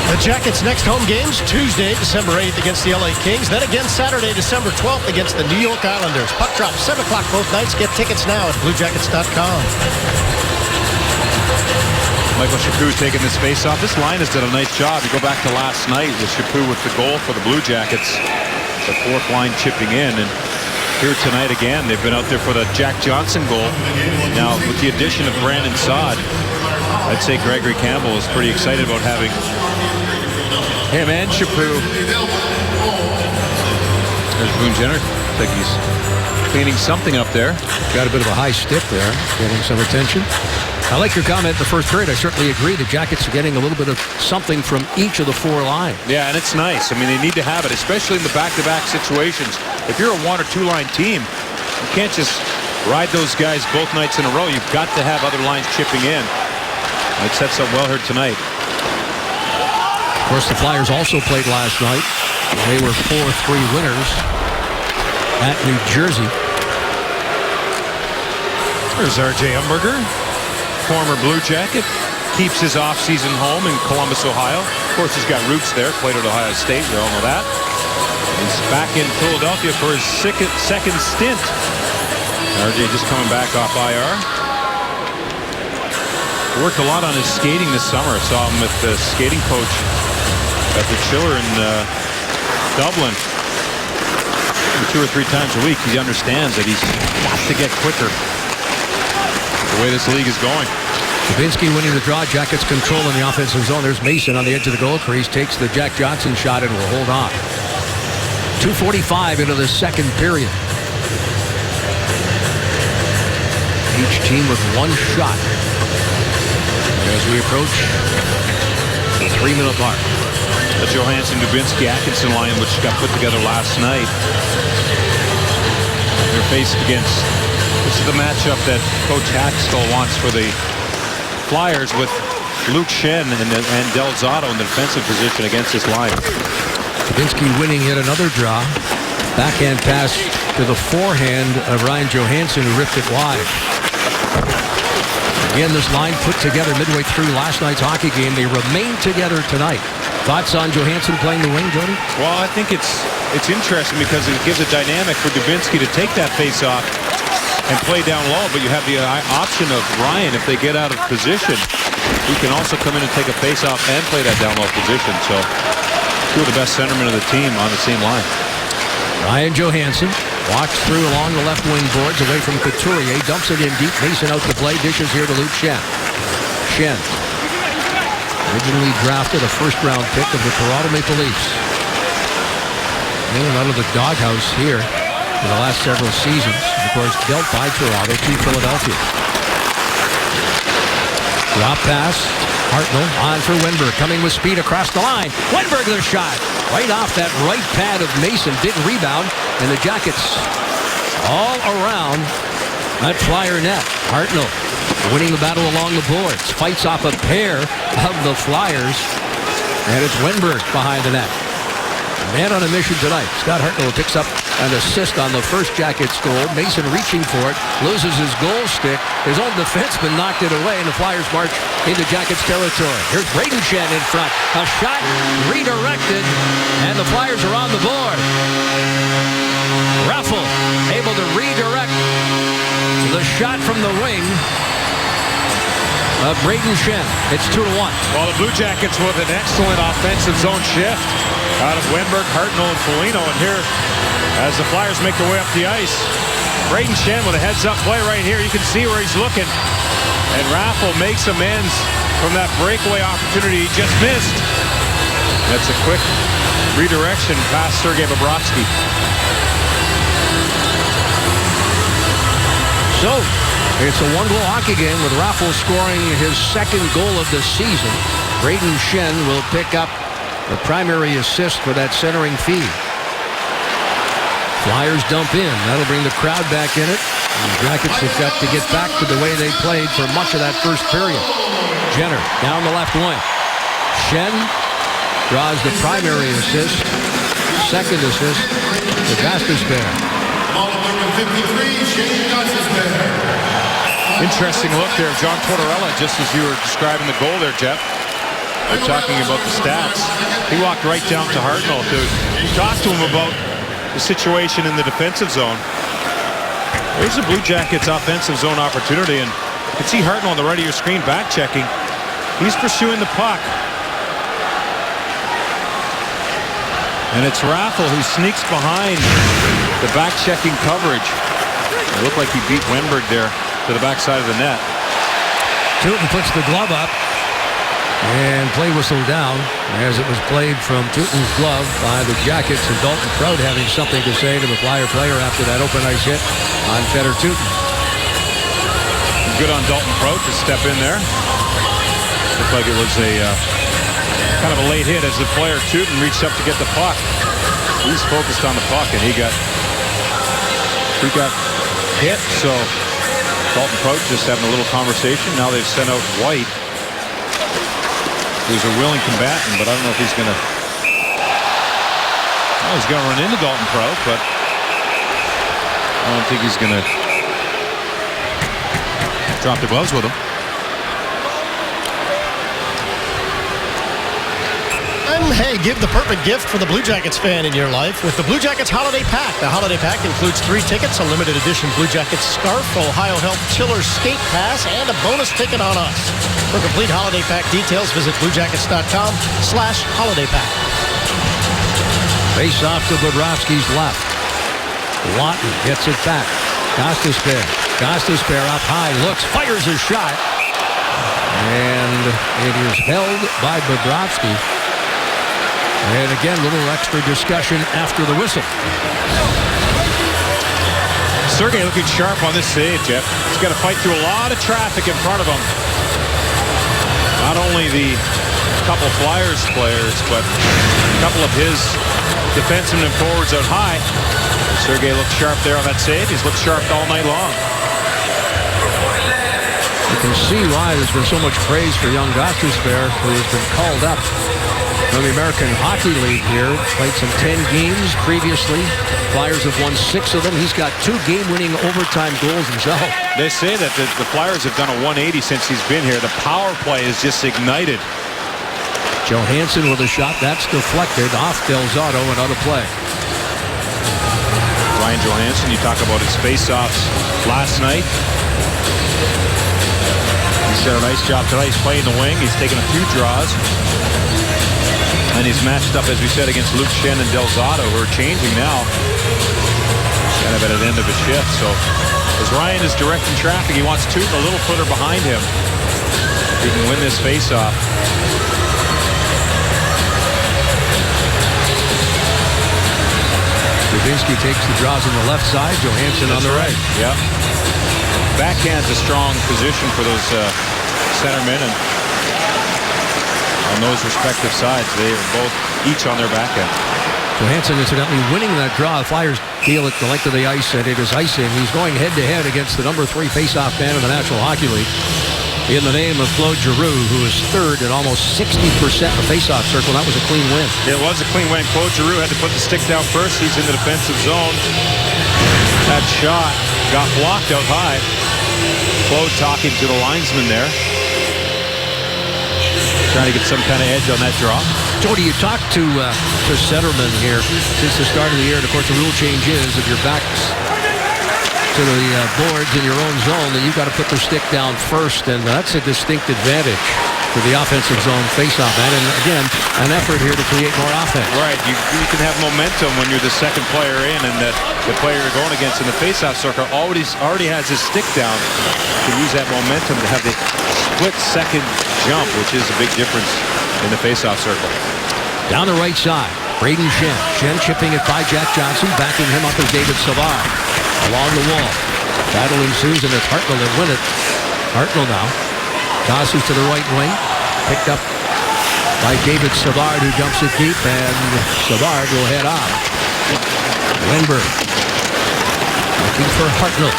The Jackets' next home games, Tuesday, December 8th against the LA Kings. Then again Saturday, December 12th against the New York Islanders. Puck drop, 7 o'clock both nights. Get tickets now at BlueJackets.com. Michael Chaput taking this face-off. This line has done a nice job. You go back to last night with Chaput with the goal for the Blue Jackets. The fourth line chipping in. And here tonight again, they've been out there for the Jack Johnson goal. Now, with the addition of Brandon Saad, I'd say Gregory Campbell is pretty excited about having him and Chaput. There's Boone Jenner. Looks like he's cleaning something up there. Got a bit of a high stick there, getting some attention. I like your comment in the first period. I certainly agree. The Jackets are getting a little bit of something from each of the four lines. Yeah, and it's nice. I mean, they need to have it, especially in the back-to-back situations. If you're a one- or two-line team, you can't just ride those guys both nights in a row. You've got to have other lines chipping in. It sets up well here tonight. Of course, the Flyers also played last night. They were 4-3 winners at New Jersey. There's R.J. Umberger, former Blue Jacket, keeps his off-season home in Columbus, Ohio. Of course, he's got roots there, played at Ohio State, we all know that. He's back in Philadelphia for his second stint. R.J. just coming back off IR. Worked a lot on his skating this summer. I saw him with the skating coach at the Chiller in Dublin. 2 or 3 times a week. He understands that he's got to get quicker. The way this league is going. Dubinsky winning the draw. Jackets control in the offensive zone. There's Mason on the edge of the goal crease. Takes the Jack Johnson shot and will hold on. 2:45 into the second period. Each team with one shot as we approach the 3-minute mark. The Johansson-Dubinsky-Atkinson line, which got put together last night. They're faced against, this is the matchup that Coach Hackstall wants for the Flyers, with Luke Schenn and Delzato in the defensive position against this line. Dubinsky winning yet another draw. Backhand pass to the forehand of Ryan Johansson, who ripped it wide. Again, this line put together midway through last night's hockey game. They remain together tonight. Thoughts on Johansson playing the wing, Jody? Well, I think it's interesting because it gives a dynamic for Dubinsky to take that face-off and play down low, but you have the option of Ryan, if they get out of position, he can also come in and take a face-off and play that down low position. So, two of the best centermen of the team on the same line. Ryan Johansson walks through along the left wing boards away from Couturier, dumps it in deep. Mason out to play, dishes here to Luke Schenn. Schenn, originally drafted a first-round pick of the Toronto Maple Leafs. In and out of the doghouse here for the last several seasons. Of course, dealt by Toronto to Philadelphia. Drop pass. Hartnell on for Wenberg, coming with speed across the line. Wenberg, the shot right off that right pad of Mason. Didn't rebound, and the Jackets all around that Flyer net. Hartnell winning the battle along the boards. Fights off a pair of the Flyers, and it's Wenberg behind the net. Man on a mission tonight. Scott Hartnell picks up an assist on the first Jackets goal. Mason reaching for it, loses his goal stick. His own defenseman knocked it away, and the Flyers march into Jackets territory. Here's Brayden Schenn in front. A shot redirected, and the Flyers are on the board. the shot from the wing of Brayden Schenn. It's 2-1. Well, the Blue Jackets with an excellent offensive zone shift out of Wenberg, Hartnell, and Foligno. And here, as the Flyers make their way up the ice, Brayden Schenn with a heads-up play right here. You can see where he's looking. And Raffl makes amends from that breakaway opportunity he just missed. That's a quick redirection past Sergei Bobrovsky. So, it's a one-goal hockey game with Raffl scoring his second goal of the season. Brayden Schenn will pick up the primary assist for that centering feed. Flyers dump in. That'll bring the crowd back in it. The Jackets have got to get back to the way they played for much of that first period. Jenner down the left wing. Schenn draws the primary assist. Second assist to Gostisbehere. Interesting look there, John Tortorella, just as you were describing the goal there, Jeff. We're talking about the stats. He walked right down to Hartnell to talk to him about the situation in the defensive zone. There's a Blue Jackets offensive zone opportunity, and you can see Hartnell on the right of your screen back checking. He's pursuing the puck. And it's Raffl who sneaks behind the back checking coverage. It looked like he beat Wenberg there to the backside of the net. Tootin puts the glove up and play whistle down as it was played from Tootin's glove by the Jackets, and Dalton Prout having something to say to the Flyer player after that open ice hit on Fedor Tootin. Good on Dalton Prout to step in there. Looked like it was a kind of a late hit as the player Tootin reached up to get the puck. He's focused on the puck, and he got hit, so Dalton Prout just having a little conversation. Now they've sent out White, who's a willing combatant, but I don't know if he's going to... Well, he's going to run into Dalton Prout, but I don't think he's going to drop the gloves with him. Hey, give the perfect gift for the Blue Jackets fan in your life with the Blue Jackets Holiday Pack. The Holiday Pack includes 3 tickets, a limited edition Blue Jackets scarf, Ohio Health Chiller skate pass, and a bonus ticket on us. For complete Holiday Pack details, visit bluejackets.com/Holiday Pack. Face off to Bobrovsky's left. Lawton gets it back. Gostisbehere. Gostisbehere up high, looks, fires a shot. And it is held by Bobrovsky. And again, a little extra discussion after the whistle. Sergei looking sharp on this save, Jeff. He's got to fight through a lot of traffic in front of him. Not only the couple Flyers players, but a couple of his defensemen and forwards out high. Sergei looked sharp there on that save. He's looked sharp all night long. You can see why there's been so much praise for young Gostisbehere, who has been called up from the American Hockey League here. Played some 10 games previously. Flyers have won 6 of them. He's got 2 game-winning overtime goals himself. They say that the Flyers have done a 180 since he's been here. The power play is just ignited. Johansson with a shot. That's deflected off Del Zotto and out of play. Ryan Johansson, you talk about his face-offs last night. He's done a nice job tonight. He's playing the wing. He's taken a few draws. And he's matched up, as we said, against Luke Schenn and Del Zotto, who are changing now. Kind of at an end of a shift. So as Ryan is directing traffic, he wants Tootin a little footer behind him. He can win this faceoff. Dubinsky takes the draws on the left side. Johansson on the right. Yeah. Backhand's a strong position for those centermen, and on those respective sides, they are both each on their backhand. Johansson incidentally winning that draw. Flyers deal it the length of the ice, and it is icing. He's going head-to-head against the number 3 face-off man in the National Hockey League in the name of Claude Giroux, who is third at almost 60% in the face-off circle. That was a clean win. It was a clean win. Claude Giroux had to put the stick down first. He's in the defensive zone. That shot got blocked out high. Claude talking to the linesman there, trying to get some kind of edge on that draw. Jody, you talked to centermen here since the start of the year, and of course the rule change is if your back's to to the boards in your own zone, then you've got to put the stick down first, and that's a distinct advantage for the offensive zone faceoff man. And again, an effort here to create more offense. Right, you can have momentum when you're the second player in, and the player you're going against in the faceoff circle already has his stick down. You can use that momentum to have the split-second jump, which is a big difference in the faceoff circle. Down the right side, Braden Shen. Shen chipping it by Jack Johnson, backing him up is David Savard. Along the wall, battle ensues, and it's Hartnell that win it. Hartnell now tosses to the right wing, picked up by David Savard, who dumps it deep, and Savard will head off. Wenberg looking for Hartnell.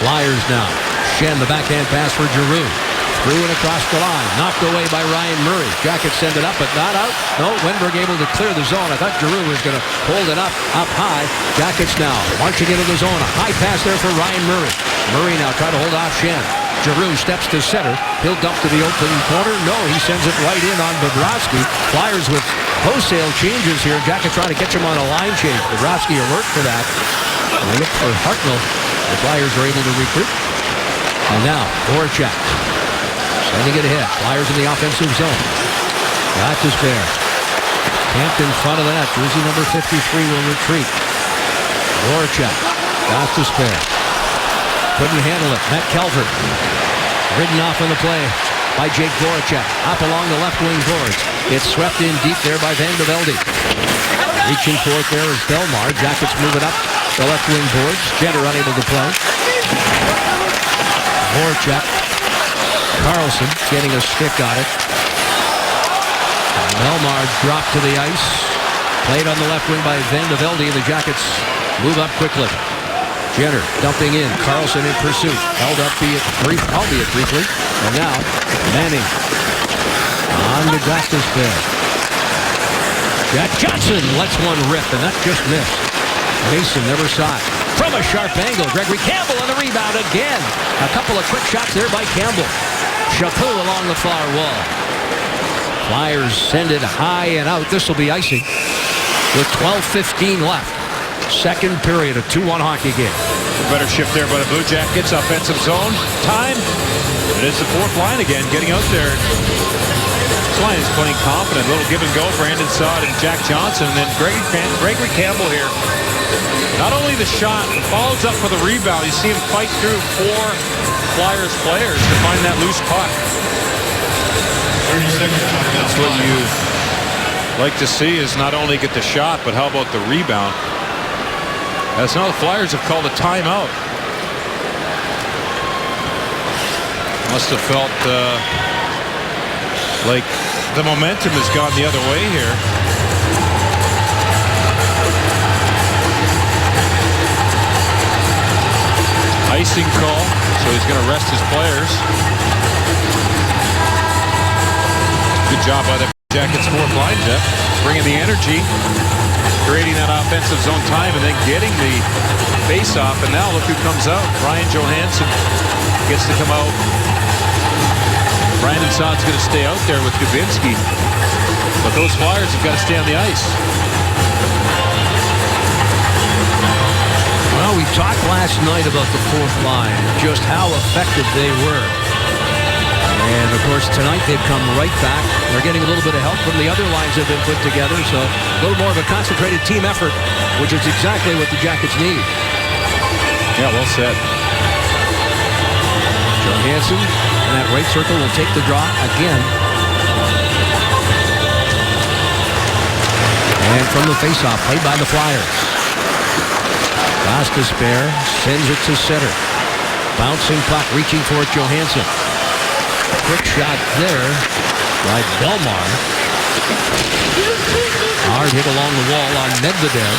Flyers now. Shen, the backhand pass for Giroux. Through and across the line. Knocked away by Ryan Murray. Jackets send it up, but not out. No, Wenberg able to clear the zone. I thought Giroux was going to hold it up high. Jackets now marching into the zone. A high pass there for Ryan Murray. Murray now trying to hold off Shen. Giroux steps to center. He'll dump to the open corner. No, he sends it right in on Bobrovsky. Flyers with wholesale changes here. Jackets trying to catch him on a line change. Bobrovsky alert for that. And they look for Hartnell. The Flyers are able to recruit. And now, Voracek. Sending it ahead. Flyers in the offensive zone. Got to spare. Camped in front of the net. Jersey number 53 will retreat. Voracek. Got to spare. Couldn't handle it. Matt Calvert. Ridden off on the play by Jake Voracek. Up along the left wing boards. It's swept in deep there by Van de Velde. Reaching for it there is Belmar. Jackets moving up the left wing boards. Jenner unable to play. Voracek. Carlson getting a stick on it. Belmar dropped to the ice. Played on the left wing by Van de Velde, and the Jackets move up quickly. Jenner dumping in. Carlson in pursuit. Held up, albeit briefly. And now, Manning on the Glasgow spin. Jack Johnson lets one rip, and that just missed. Mason never saw it. From a sharp angle, Gregory Campbell on the rebound again. A couple of quick shots there by Campbell. Chapeau along the far wall. Flyers send it high and out. This will be icing with 12:15 left. Second period of 2-1 hockey game. A better shift there by the Blue Jackets. Offensive zone. Time. It is the fourth line again. Getting out there. This line is playing confident. A little give and go. Brandon Saad and Jack Johnson. And then Gregory Campbell here. Not only the shot, follows up for the rebound. You see him fight through four Flyers players to find that loose puck. That's what you like to see, is not only get the shot, but how about the rebound? As now the Flyers have called a timeout. Must have felt like the momentum has gone the other way here. Icing call, so he's going to rest his players. Good job by the Jackets fourth line, Jeff. Bringing the energy, creating that offensive zone time, and then getting the face-off. And now look who comes out. Ryan Johansson gets to come out. Brandon Saad's going to stay out there with Dubinsky. But those Flyers have got to stay on the ice. Well, we talked last night about the fourth line, just how effective they were. And, of course, tonight they've come right back. They're getting a little bit of help from the other lines that have been put together, so a little more of a concentrated team effort, which is exactly what the Jackets need. Yeah, well said. Johansson in that right circle will take the draw again. And from the faceoff, played by the Flyers. Gostisbehere sends it to center. Bouncing puck, reaching for it, Johansson. Quick shot there by Belmar. Hard hit along the wall on Medvedev.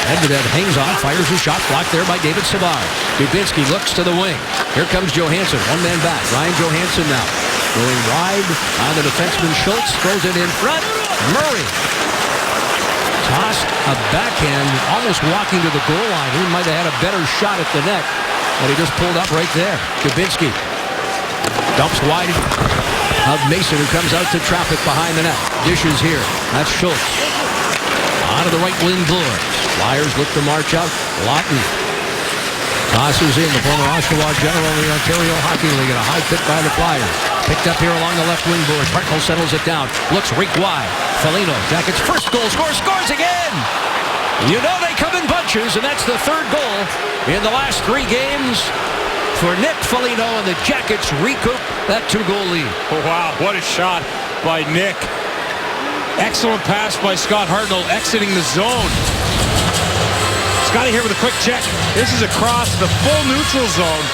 Medvedev hangs on, fires a shot, blocked there by David Savard. Dubinsky looks to the wing. Here comes Johansson, one man back. Ryan Johansson now going wide on the defenseman Schultz, throws it in front. Murray tossed a backhand, almost walking to the goal line. He might have had a better shot at the net, but he just pulled up right there. Dubinsky dumps wide of Mason, who comes out to trap it behind the net. Dishes here. That's Schultz. On to the right wing boards. Flyers look to march out. Lawton Tosses in the former Oshawa General in the Ontario Hockey League, and a high pick by the Flyers. Picked up here along the left wing board. Hartnell settles it down. Looks rink wide. Foligno, Jackets' first goal, scores again! You know they come in bunches, and that's the third goal in the last 3 games for Nick Foligno, and the Jackets recoup that 2-goal lead. Oh, wow, what a shot by Nick. Excellent pass by Scott Hartnell exiting the zone. Scotty here with a quick check. This is across the full neutral zone.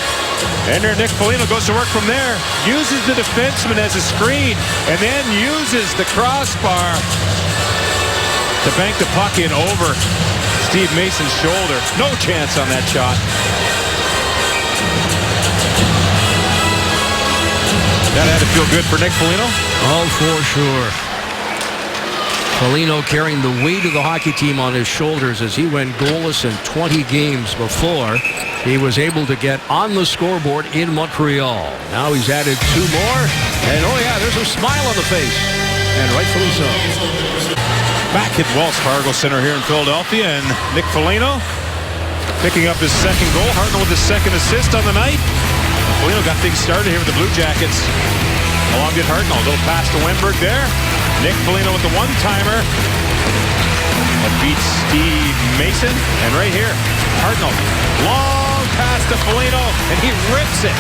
And there Nick Foligno goes to work from there. Uses the defenseman as a screen and then uses the crossbar to bank the puck in over Steve Mason's shoulder. No chance on that shot. That had to feel good for Nick Foligno. Oh, for sure. Foligno carrying the weight of the hockey team on his shoulders as he went goalless in 20 games before he was able to get on the scoreboard in Montreal. Now he's added 2 more, and oh yeah, there's a smile on the face, and rightfully so. Back at Wells Fargo Center here in Philadelphia, and Nick Foligno picking up his second goal. Hartnell with his second assist on the night. Foligno got things started here with the Blue Jackets. Along did Hartnell. A little pass to Wennberg there. Nick Foligno with the one-timer. That beats Steve Mason. And right here, Hartnell. Long pass to Foligno, and he rips it.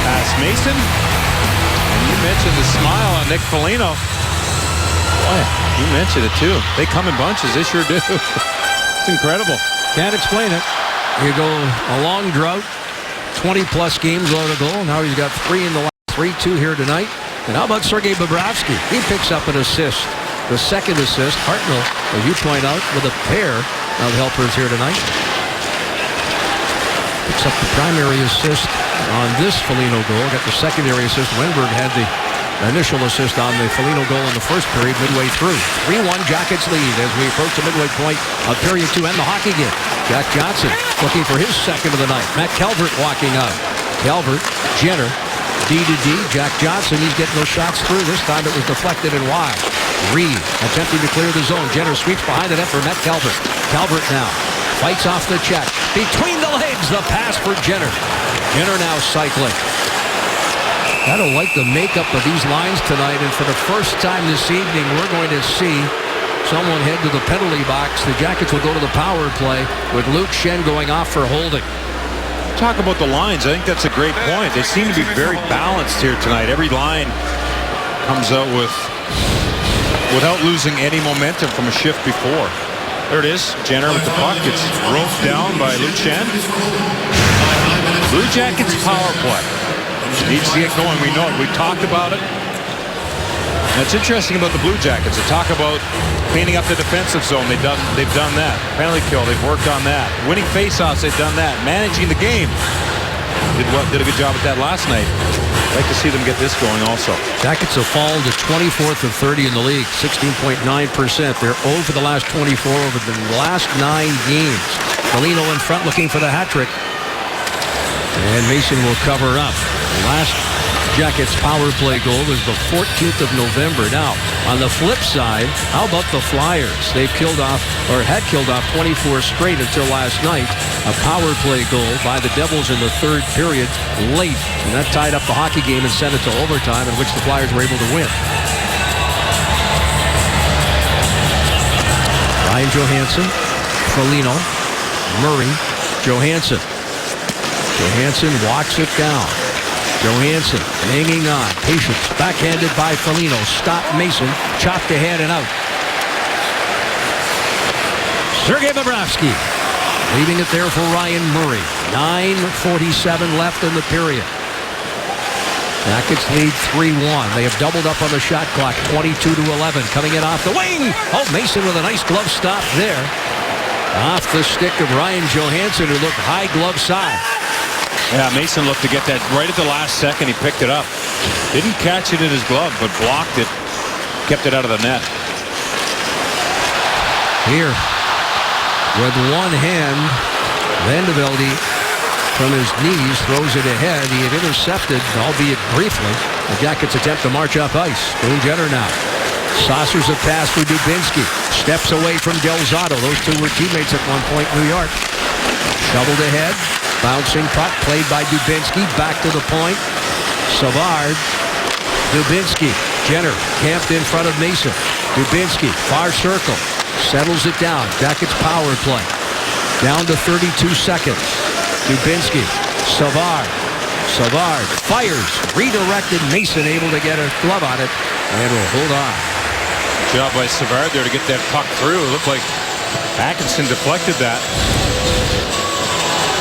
Pass Mason. And you mentioned the smile on Nick Foligno. Boy, you mentioned it too. They come in bunches. They sure do. It's incredible. Can't explain it. You go a long drought, 20-plus games without a goal. Now he's got 3 in the last 3-2 here tonight. And how about Sergei Bobrovsky? He picks up an assist. The second assist, Hartnell, as you point out, with a pair of helpers here tonight. Picks up the primary assist on this Foligno goal. Got the secondary assist. Wennberg had the initial assist on the Foligno goal in the first period midway through. 3-1 Jackets lead as we approach the midway point of period 2 and the hockey game. Jack Johnson looking for his second of the night. Matt Calvert walking out. Calvert, Jenner, D to D. Jack Johnson, he's getting those shots through. This time it was deflected and wide. Reed attempting to clear the zone. Jenner sweeps behind the net for Matt Calvert. Calvert now fights off the check. Between the legs, the pass for Jenner. Jenner now cycling. I don't like the makeup of these lines tonight, and for the first time this evening, we're going to see someone head to the penalty box. The Jackets will go to the power play with Luke Schenn going off for holding. Talk about the lines. I think that's a great point. They seem to be very balanced here tonight. Every line comes out without losing any momentum from a shift before. There it is. Jenner with the puck. It's roped down by Luke Schenn. Blue Jackets power play. Needs to get going. We know it. We talked about it. And it's interesting about the Blue Jackets. They talk about cleaning up the defensive zone. They've done that. Penalty kill. They've worked on that. Winning faceoffs. They've done that. Managing the game. Did a good job at that last night. I'd like to see them get this going also. Jackets have fallen to 24th of 30 in the league, 16.9%. They're 0 for the last 24 over the last 9 games. Foligno in front looking for the hat trick. And Mason will cover up. The last Jackets power play goal was the 14th of November. Now, on the flip side, how about the Flyers? They've killed off, or had killed off 24 straight until last night. A power play goal by the Devils in the third period late. And that tied up the hockey game and sent it to overtime, in which the Flyers were able to win. Ryan Johansson, Foligno, Murray, Johansson. Johansson walks it down. Johansson hanging on. Patience. Backhanded by Foligno. Stop Mason. Chopped ahead and out. Sergei Bobrovsky leaving it there for Ryan Murray. 9:47 left in the period. Jackets lead 3-1. They have doubled up on the shot clock. 22-11. Coming in off the wing. Oh, Mason with a nice glove stop there. Off the stick of Ryan Johansson, who looked high glove side. Yeah, Mason looked to get that right at the last second. He picked it up. Didn't catch it in his glove, but blocked it. Kept it out of the net. Here, with one hand, Vandevelde from his knees throws it ahead. He had intercepted, albeit briefly, the Jackets attempt to march up ice. Boone Jenner now. Saucers a pass for Dubinsky. Steps away from Del Zotto. Those two were teammates at one point in New York. Shoveled ahead. Bouncing puck played by Dubinsky. Back to the point. Savard. Dubinsky. Jenner camped in front of Mason. Dubinsky, far circle. Settles it down. Jackets power play. Down to 32 seconds. Dubinsky. Savard. Savard fires. Redirected. Mason able to get a glove on it. And will hold on. Job by Savard there to get that puck through. It looked like Atkinson deflected that.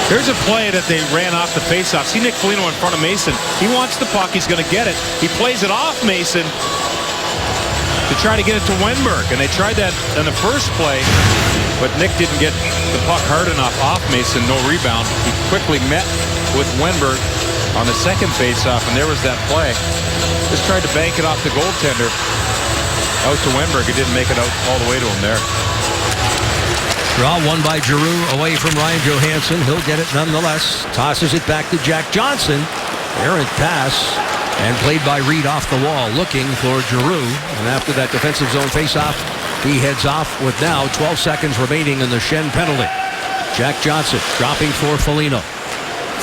Here's a play that they ran off the faceoff. See Nick Foligno in front of Mason. He wants the puck. He's going to get it. He plays it off Mason to try to get it to Wenberg. And they tried that in the first play, but Nick didn't get the puck hard enough off Mason. No rebound. He quickly met with Wenberg on the second faceoff, and there was that play. Just tried to bank it off the goaltender. Out to Wenberg. It didn't make it out all the way to him there. Draw won by Giroux away from Ryan Johansson. He'll get it nonetheless. Tosses it back to Jack Johnson. Errant pass. And played by Reed off the wall. Looking for Giroux. And after that defensive zone faceoff, he heads off with now 12 seconds remaining in the Schenn penalty. Jack Johnson dropping for Foligno.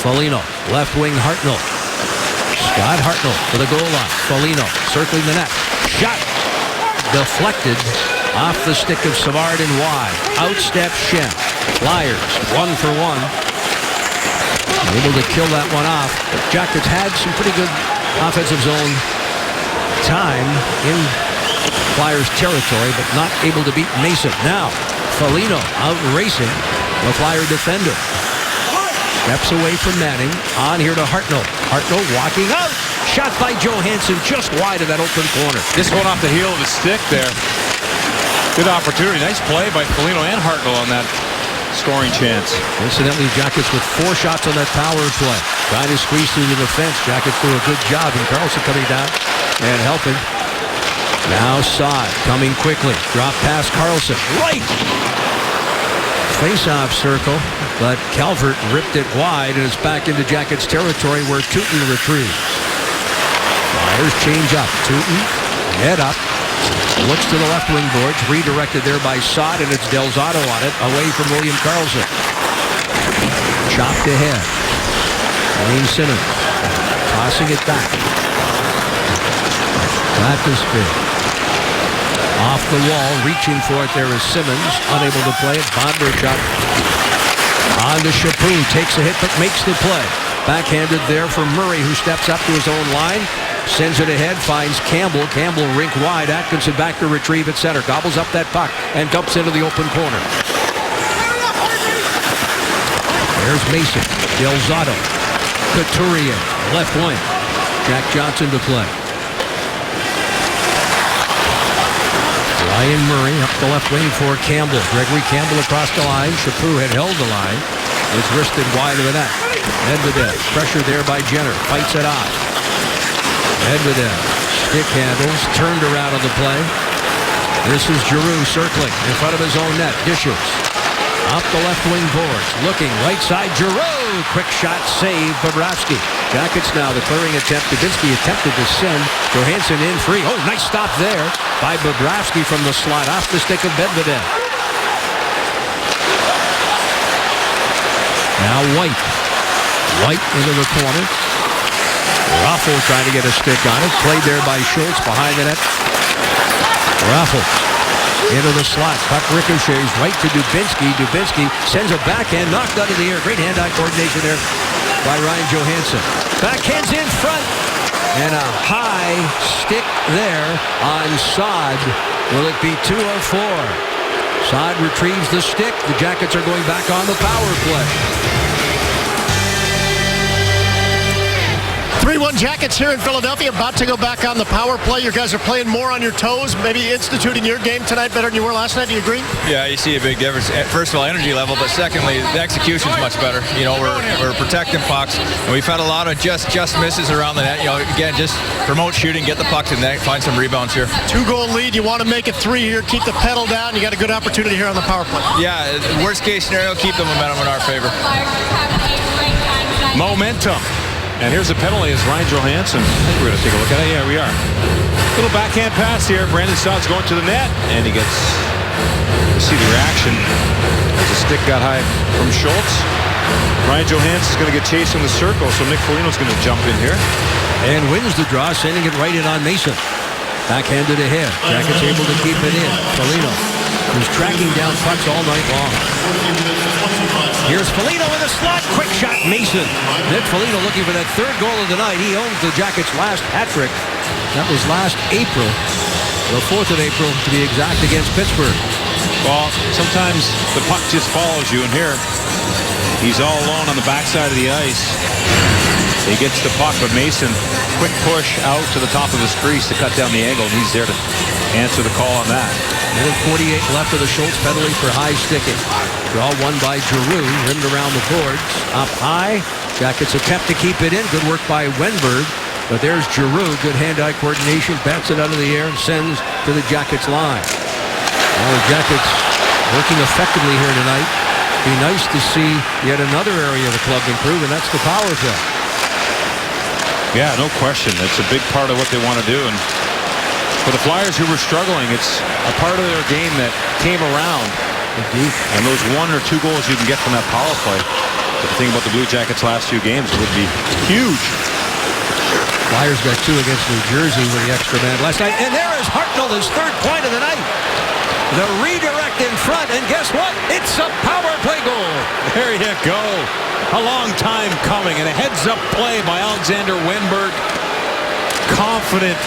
Foligno. Left wing Hartnell. Scott Hartnell for the goal line. Foligno circling the net. Shot. Deflected. Off the stick of Savard and wide. Outsteps Schenn. Flyers 1 for 1. Able to kill that one off. Jackets had some pretty good offensive zone time in Flyers territory, but not able to beat Mason. Now, Foligno out racing the Flyer defender. Steps away from Manning. On here to Hartnell. Hartnell walking out. Shot by Johansson just wide of that open corner. This one off the heel of the stick there. Good opportunity. Nice play by Foligno and Hartnell on that scoring chance. Incidentally, Jackets with 4 shots on that power play. Trying to squeeze through the defense. Jackets do a good job. And Carlson coming down and helping. Now Saad coming quickly. Drop past Carlson. Right! Face-off circle. But Calvert ripped it wide and it's back into Jackets territory where Tootin retrieves. Flyers change up. Tootin, head up. Looks to the left wing boards. Redirected there by Saad, and it's Del Zotto on it. Away from William Karlsson. Chopped ahead. Wayne Simmons. Tossing it back. Lapis-Bill. Off the wall. Reaching for it there is Simmons. Unable to play it. Bondarchuk. On to Chaput. Takes a hit but makes the play. Backhanded there for Murray, who steps up to his own line. Sends it ahead, finds Campbell. Campbell rink wide. Atkinson back to retrieve at center. Gobbles up that puck and dumps into the open corner. There's Mason. Del Zotto. Couturier. Left wing. Jack Johnson to play. Ryan Murray up the left wing for Campbell. Gregory Campbell across the line. Chaput had held the line. It's wristed wide of the net. Medvedev. Pressure there by Jenner. Fights it off. Medvedev, stick handles, turned around on the play. This is Giroux circling in front of his own net. Dishes. Up the left wing boards. Looking right side. Giroux. Quick shot save. Bobrovsky. Jackets now. The clearing attempt. Dubinsky attempted to send. Johansson in free. Oh, nice stop there by Bobrovsky from the slot. Off the stick of Medvedev. Now White. White into the corner. Raffl trying to get a stick on it. Played there by Schultz behind the net. Raffl into the slot. Puck ricochets right to Dubinsky. Dubinsky sends a backhand knocked out of the air. Great hand-eye coordination there by Ryan Johansson. Backhands in front. And a high stick there on Saad. Will it be 2-4? Saad retrieves the stick. The Jackets are going back on the power play. 3-1 Jackets here in Philadelphia, about to go back on the power play. You guys are playing more on your toes, maybe instituting your game tonight better than you were last night. Do you agree? Yeah, you see a big difference. First of all, energy level, but secondly, the execution's much better. You know, we're protecting pucks, and we've had a lot of just misses around the net. You know, again, just promote shooting, get the puck to the net, find some rebounds here. 2-goal lead. You want to make it 3 here, keep the pedal down. You got a good opportunity here on the power play. Yeah, worst case scenario, keep the momentum in our favor. Momentum. And here's a penalty as Ryan Johansson. I think we're going to take a look at it. Yeah, we are. Little backhand pass here. Brandon Saad's going to the net. And he gets, you see the reaction as the stick got high from Schultz. Ryan Johansson's going to get chased in the circle, so Nick Foligno's going to jump in here. And wins the draw, sending it right in on Mason. Backhanded ahead. Jackets able to keep it in. Foligno was tracking down pucks all night long. Here's Foligno in the slot. Quick shot, Mason. Nick Foligno looking for that third goal of the night. He owns the Jackets' last hat trick. That was last April. The 4th of April, to be exact, against Pittsburgh. Well, sometimes the puck just follows you, and here he's all alone on the backside of the ice. He gets the puck, but Mason, quick push out to the top of his crease to cut down the angle, and he's there to answer the call on that. Minute 48 left of the Schultz penalty for high sticking. Draw won by Giroux, rimmed around the boards. Up high, Jackets attempt to keep it in. Good work by Wenberg, but there's Giroux. Good hand-eye coordination, bats it out of the air and sends to the Jackets line. Well, the Jackets working effectively here tonight. Be nice to see yet another area of the club improve, and that's the power play. Yeah, no question. It's a big part of what they want to do. And for the Flyers who were struggling, it's a part of their game that came around. Indeed. And those 1 or 2 goals you can get from that power play. But the thing about the Blue Jackets' last 2 games would be huge. Flyers got 2 against New Jersey with the extra man last night. And there is Hartnell, his 3rd point of the night. The redirect in front, and guess what? It's a power play goal. There you go. A long time coming, and a heads-up play by Alexander Wenberg. Confident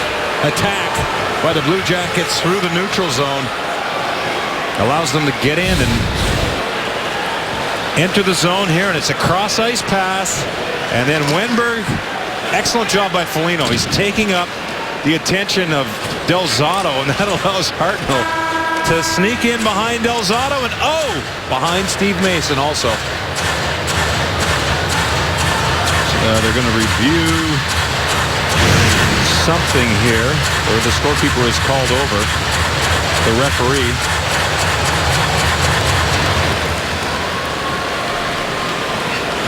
attack by the Blue Jackets through the neutral zone. Allows them to get in and enter the zone here, and it's a cross-ice pass. And then Wenberg, excellent job by Foligno. He's taking up the attention of Del Zotto, and that allows Hartnell to sneak in behind Del Zotto, and behind Steve Mason also. They're going to review something here, or the scorekeeper is called over, the referee.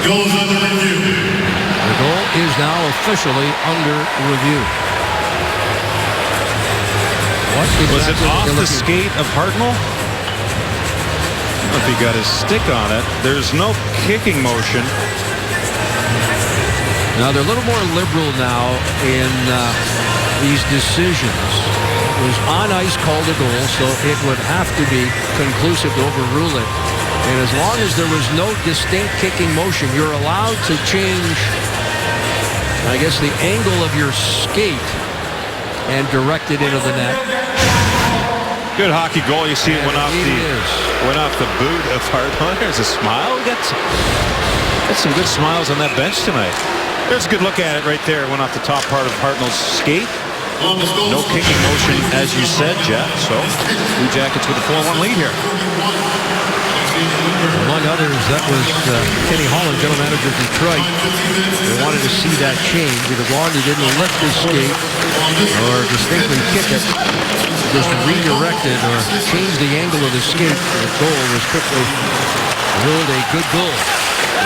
Goes under review. The goal is now officially under review. What Was it exactly off they're the looking- skate of Hartnell? I don't know if he got his stick on it. There's no kicking motion. Now they're a little more liberal now in these decisions. It was on ice called a goal, so it would have to be conclusive to overrule it. And as long as there was no distinct kicking motion, you're allowed to change, I guess, the angle of your skate and direct it into the net. Good hockey goal. You see it went off the boot of Hartnell. There's a smile. We got some good smiles on that bench tonight. There's a good look at it right there. It went off the top part of Hartnell's skate. No kicking motion, as you said, Jeff. So Blue Jackets with a 4-1 lead here. Among others, that was Kenny Holland, general manager of Detroit. They wanted to see that change because Lonnie didn't lift his skate or distinctly kick it. Just redirected or changed the angle of the skate. The goal was quickly ruled a good goal.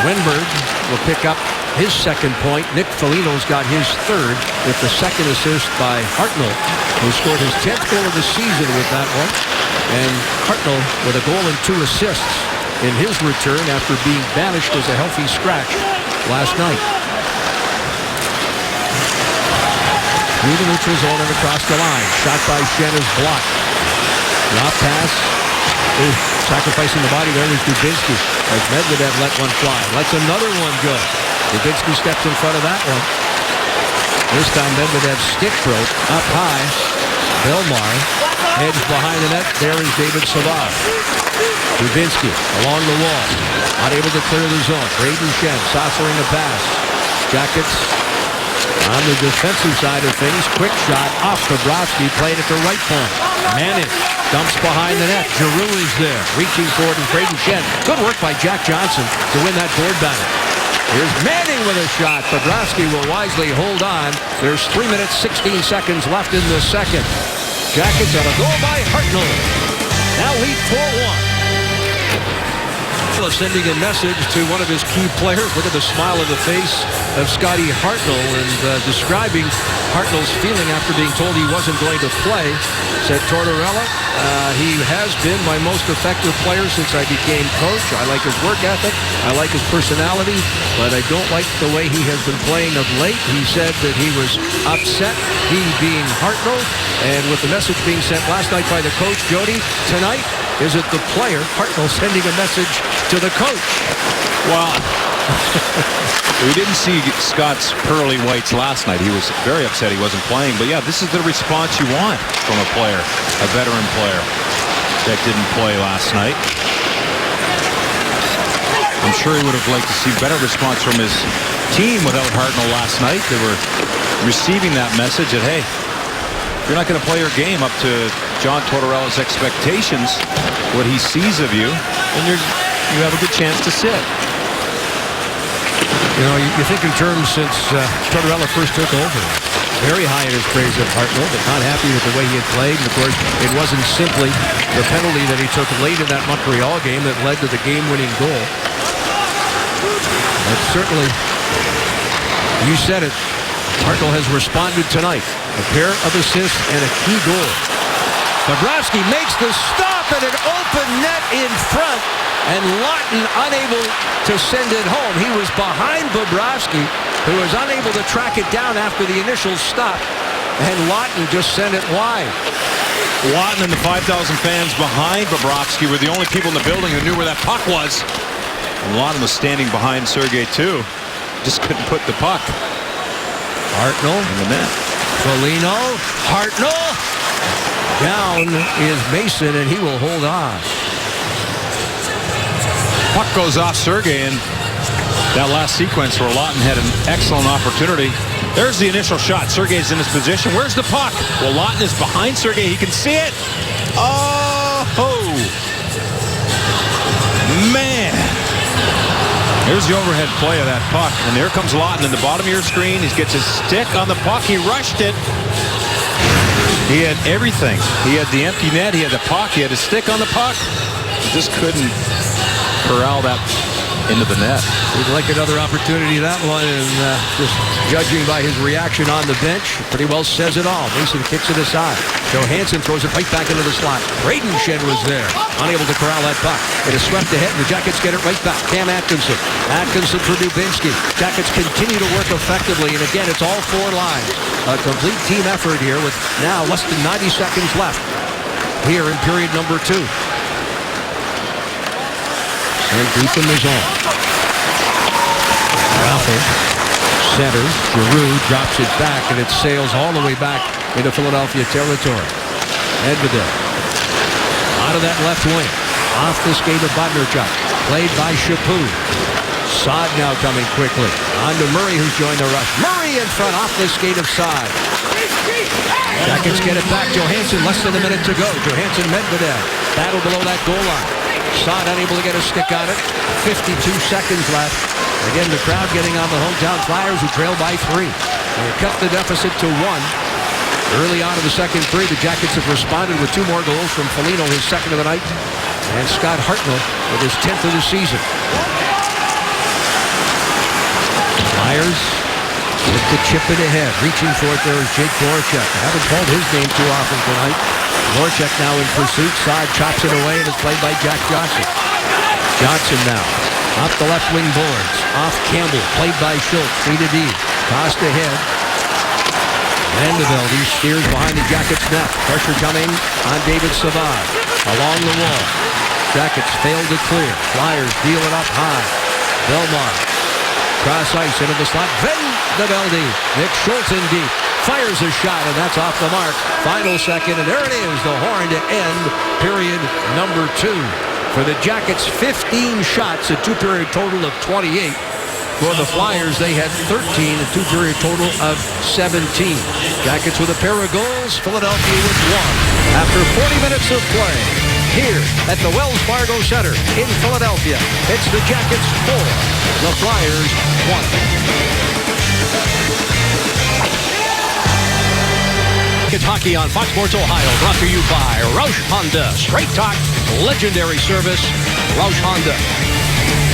Wenberg will pick up his 2nd point. Nick Foligno's got his 3rd with the 2nd assist by Hartnell, who scored his 10th goal of the season with that one. And Hartnell with a goal and 2 assists in his return after being banished as a healthy scratch last night. Through the neutral zone and across the line. Shot by Schenn is blocked. Drop pass. Sacrificing the body there is Dubinsky as Medvedev let one fly. Lets another one go. Dubinsky steps in front of that one. This time Medvedev's stick broke up high. Belmar heads behind the net. There is David Savard. Dubinsky along the wall. Not able to clear the zone. Braden Schenn saucering the pass. Jackets on the defensive side of things. Quick shot off Bobrovsky. Played at the right point. Manning dumps behind the net. Giroux is there. Reaching forward is Braden Schenn. Good work by Jack Johnson to win that board battle. Here's Manning with a shot. Bobrovsky will wisely hold on. There's 3 minutes, 16 seconds left in the second. Jackets on a goal by Hartnell. Now lead 4-1. Tortorella sending a message to one of his key players. Look at the smile on the face of Scotty Hartnell, and describing Hartnell's feeling after being told he wasn't going to play. Said Tortorella, he has been my most effective player since I became coach. I like his work ethic. I like his personality, but I don't like the way he has been playing of late. He said that he was upset, he being Hartnell, and with the message being sent last night by the coach, Jody, tonight, is it the player, Hartnell, sending a message to the coach? Well, we didn't see Scott's pearly whites last night. He was very upset he wasn't playing. But, yeah, this is the response you want from a player, a veteran player that didn't play last night. I'm sure he would have liked to see better response from his team without Hartnell last night. They were receiving that message that, hey, you're not going to play your game up to John Tortorella's expectations, what he sees of you, and you have a good chance to sit. You know, you think in terms since Tortorella first took over, very high in his praise of Hartnell, but not happy with the way he had played. And of course, it wasn't simply the penalty that he took late in that Montreal game that led to the game-winning goal. But certainly, you said it, Hartnell has responded tonight. A pair of assists and a key goal. Bobrovsky makes the stop and an open net in front, and Lawton unable to send it home. He was behind Bobrovsky, who was unable to track it down after the initial stop, and Lawton just sent it wide. Lawton and the 5,000 fans behind Bobrovsky were the only people in the building who knew where that puck was. And Lawton was standing behind Sergei too. Just couldn't put the puck. Hartnell in the net. Foligno, Hartnell. Down is Mason, and he will hold on. Puck goes off Sergei, and that last sequence where Lawton had an excellent opportunity. There's the initial shot. Sergei's in his position. Where's the puck? Well, Lawton is behind Sergei. He can see it. Oh, man. Here's the overhead play of that puck. And there comes Lawton in the bottom of your screen. He gets his stick on the puck. He rushed it. He had everything. He had the empty net. He had the puck. He had his stick on the puck. He just couldn't corral that into the net. He'd like another opportunity, that one, and just judging by his reaction on the bench, pretty well says it all. Mason kicks it aside. Johansson throws it right back into the slot. Bradenshed was there, unable to corral that puck. It is swept ahead, and the Jackets get it right back. Cam Atkinson. Atkinson for Dubinsky. Jackets continue to work effectively, and again, it's all four lines. A complete team effort here with now less than 90 seconds left here in period number 2. And deep in the zone. Raffle centers. Giroux drops it back, and it sails all the way back into Philadelphia territory. Medvedev out of that left wing. Off the skate of Bodnarchuk. Played by Chaput. Saad now coming quickly. On to Murray, who's joined the rush. Murray in front off the skate of Saad. Jackets get it back. Johansson, less than a minute to go. Johansson, Medvedev. Battle below that goal line. Saad unable to get a stick on it. 52 seconds left. Again, the crowd getting on the hometown Flyers, who trail by 3. They cut the deficit to 1. Early on in the second period, the Jackets have responded with 2 more goals from Foligno, his second of the night, and Scott Hartnell with his 10th of the season. Flyers with the chip it ahead. Reaching for it there is Jake Voracek. I haven't called his name too often tonight. Voracek now in pursuit. Saad chops it away, and it's played by Jack Johnson. Johnson now off the left wing boards. Off Campbell. Played by Schultz. 3-D. Tossed ahead. Vandevelde steers behind the Jackets' net. Pressure coming on David Savard. Along the wall. Jackets failed to clear. Flyers deal it up high. Belmont. Cross ice into the slot. Vandevelde. Nick Schultz in deep. Fires a shot, and that's off the mark. Final second, and there it is. The horn to end period number 2. For the Jackets, 15 shots, a 2-period total of 28. For the Flyers, they had 13, a 2-period total of 17. Jackets with a pair of goals, Philadelphia with 1. After 40 minutes of play, here at the Wells Fargo Center in Philadelphia, it's the Jackets 4, the Flyers 1. It's hockey on Fox Sports Ohio, brought to you by Roush Honda. Straight talk, legendary service, Roush Honda.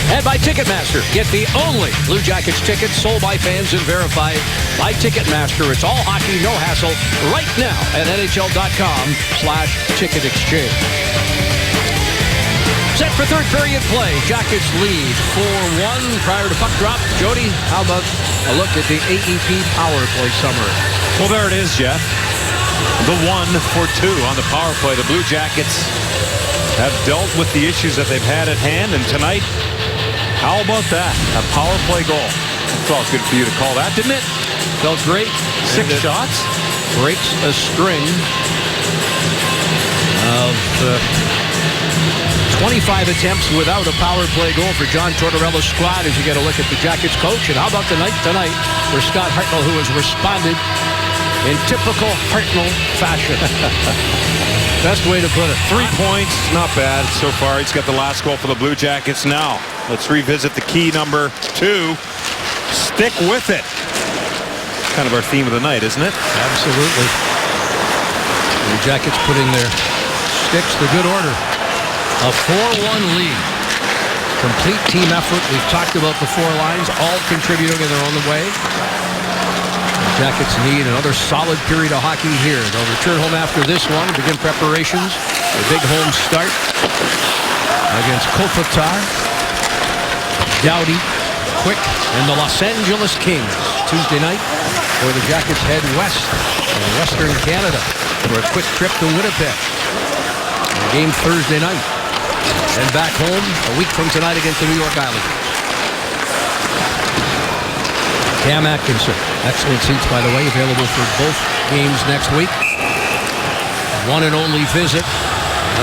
And by Ticketmaster, get the only Blue Jackets tickets sold by fans and verified by Ticketmaster. It's all hockey, no hassle, right now at NHL.com/ticket exchange. Set for third period play. Jackets lead 4-1 prior to puck drop. Jody, how about a look at the AEP power play summary? Well, there it is, Jeff. The 1-for-2 on the power play. The Blue Jackets have dealt with the issues that they've had at hand, and tonight, how about that? A power play goal. Felt good for you to call that, didn't it? Felt great. 6 shots. Breaks a string of 25 attempts without a power play goal for John Tortorella's squad as you get a look at the Jackets coach. And how about tonight for Scott Hartnell, who has responded in typical Hartnell fashion. Best way to put it. 3 points, not bad so far. He's got the last goal for the Blue Jackets. Now, let's revisit the key number 2. Stick with it. Kind of our theme of the night, isn't it? Absolutely. The Jackets putting their sticks to good order. A 4-1 lead. Complete team effort. We've talked about the 4 lines, all contributing in their own way. The Jackets need another solid period of hockey here. They'll return home after this one, begin preparations. A big home start against Kopitar, Doughty, Quick, and the Los Angeles Kings. Tuesday night, where the Jackets head west in Western Canada for a quick trip to Winnipeg. A game Thursday night. And back home a week from tonight against the New York Islanders. Cam Atkinson. Excellent seats, by the way, available for both games next week. One and only visit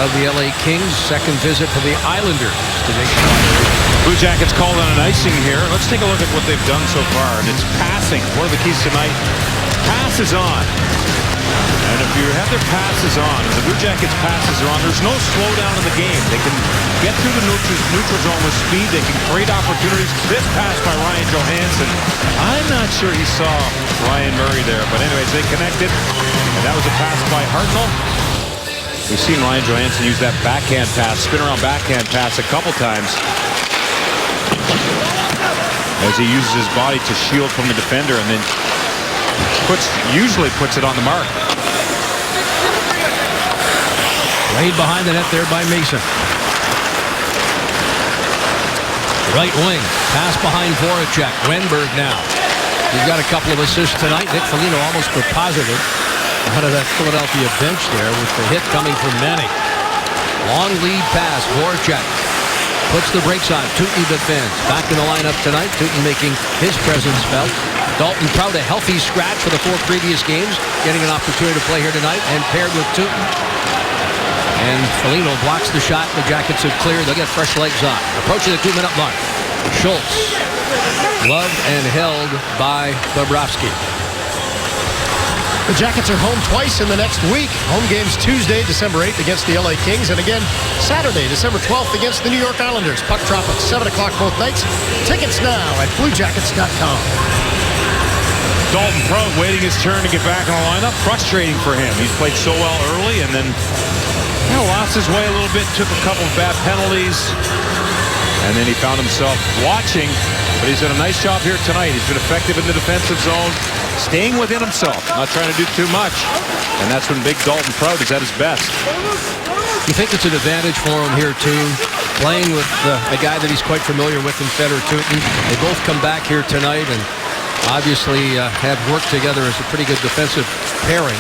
of the LA Kings. Second visit for the Islanders to make Blue Jackets called on an icing here. Let's take a look at what they've done so far. And it's passing. One of the keys tonight. Pass is on. And if you have their passes on, and the Blue Jackets passes are on, there's no slowdown in the game. They can get through the neutral zone with speed. They can create opportunities. This pass by Ryan Johansson. I'm not sure he saw Ryan Murray there. But anyways, they connected. And that was a pass by Hartnell. We've seen Ryan Johansson use that backhand pass, spin around backhand pass a couple times. As he uses his body to shield from the defender and then usually puts it on the mark. Laid behind the net there by Mason. Right wing. Pass behind Voracek. Wenberg now. He's got a couple of assists tonight. Nick Foligno almost put positive out of that Philadelphia bench there with the hit coming from Manning. Long lead pass. Voracek puts the brakes on. Tooten defends. Back in the lineup tonight. Tooten making his presence felt. Dalton Prout, a healthy scratch for the 4 previous games. Getting an opportunity to play here tonight and paired with Tooten. And Foligno blocks the shot. The Jackets have cleared. They'll get fresh legs on. Approaching the 2-minute mark. Schultz. Loved and held by Bobrovsky. The Jackets are home twice in the next week. Home games Tuesday, December 8th against the LA Kings, and again Saturday, December 12th against the New York Islanders. Puck drop at 7 o'clock both nights. Tickets now at BlueJackets.com. Dalton Prout waiting his turn to get back in the lineup. Frustrating for him. He's played so well early and then lost his way a little bit, took a couple of bad penalties, and then he found himself watching. But he's done a nice job here tonight. He's been effective in the defensive zone, staying within himself, not trying to do too much. And that's when big Dalton Prout is at his best. You think it's an advantage for him here, too, playing with a guy that he's quite familiar with in Fedor Tooten. They both come back here tonight and obviously have worked together as a pretty good defensive pairing.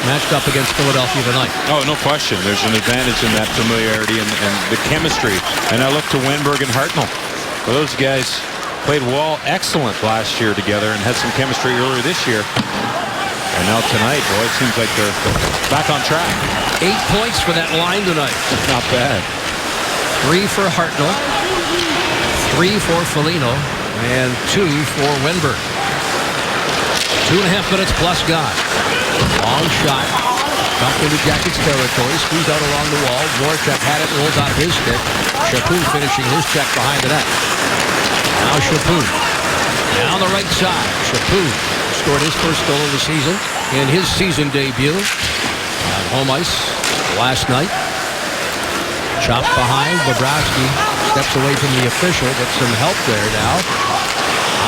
Matched up against Philadelphia tonight. Oh, no question. There's an advantage in that familiarity and the chemistry. And I look to Wenberg and Hartnell. Well, those guys played well, excellent last year together and had some chemistry earlier this year. And now tonight, boy, it seems like they're back on track. 8 points for that line tonight. Not bad. 3 for Hartnell, 3 for Foligno, and 2 for Wenberg. 2.5 minutes plus gone. Long shot. Dumped into Jackets territory. Squeezed out along the wall. Voracek had it. Rolls out of his stick. Chaput finishing his check behind the net. Now Chaput. Down the right side. Chaput scored his first goal of the season in his season debut on home ice last night. Chopped behind. Bobrovsky Steps away from the official. Gets some help there now.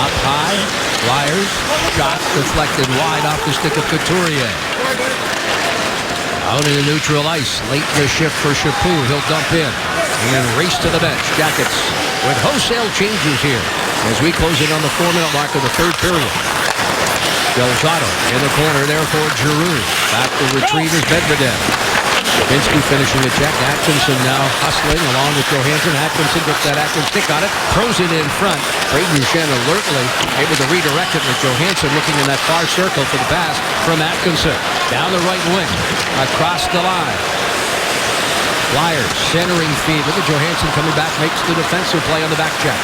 Up high. Flyers. Shot deflected wide off the stick of Couturier. Out in the neutral ice. Late in the shift for Chaput. He'll dump in. And then race to the bench. Jackets with wholesale changes here as we close in on the 4-minute mark of the third period. Delzato in the corner there for Giroux. Back to retrieve is Medvedev. Dubinsky finishing the check. Atkinson now hustling along with Johansson. Atkinson gets that active stick on it. Throws it in front. Brayden Schenn alertly able to redirect it with Johansson looking in that far circle for the pass from Atkinson. Down the right wing. Across the line. Flyers centering feed. Look at Johansson coming back. Makes the defensive play on the back check.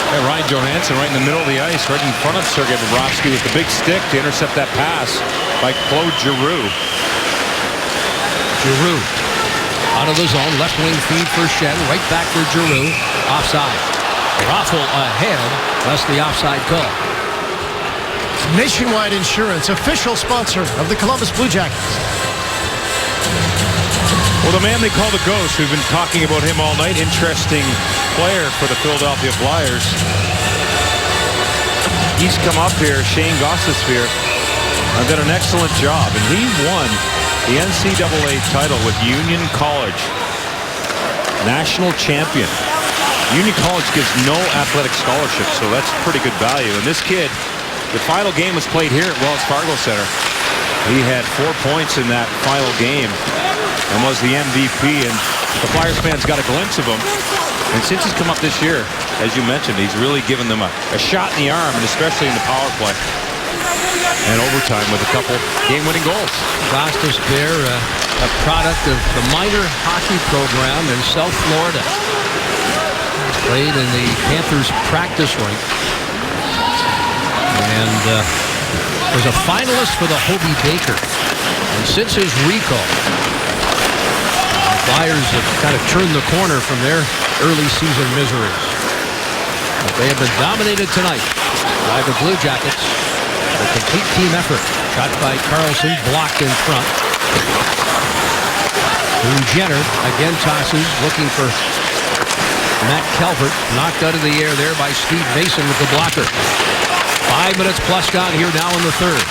Yeah, Ryan Johansson right in the middle of the ice, right in front of Sergei Bobrovsky with the big stick to intercept that pass by Claude Giroux. Giroux out of the zone. Left wing feed for Schenn. Right back for Giroux. Offside. Raffle ahead. That's the offside call. Nationwide Insurance, official sponsor of the Columbus Blue Jackets. Well, the man they call the Ghost, we've been talking about him all night. Interesting player for the Philadelphia Flyers. He's come up here, Shane Gostisbehere, and done an excellent job. And he won the NCAA title with Union College. National champion. Union College gives no athletic scholarship, so that's pretty good value. And this kid, the final game was played here at Wells Fargo Center. He had 4 points in that final game and was the MVP, and the Flyers fans got a glimpse of him. And since he's come up this year, as you mentioned, he's really given them a shot in the arm, and especially in the power play and overtime with a couple game-winning goals. Gostisbehere, a product of the minor hockey program in South Florida. Played in the Panthers practice rink. And was a finalist for the Hobey Baker. And since his recall, the Flyers have kind of turned the corner from their early season miseries. But they have been dominated tonight by the Blue Jackets. A complete team effort. Shot by Carlson, blocked in front. Jenner again tosses, looking for Matt Calvert. Knocked out of the air there by Steve Mason with the blocker. 5 minutes plus gone here now in the third.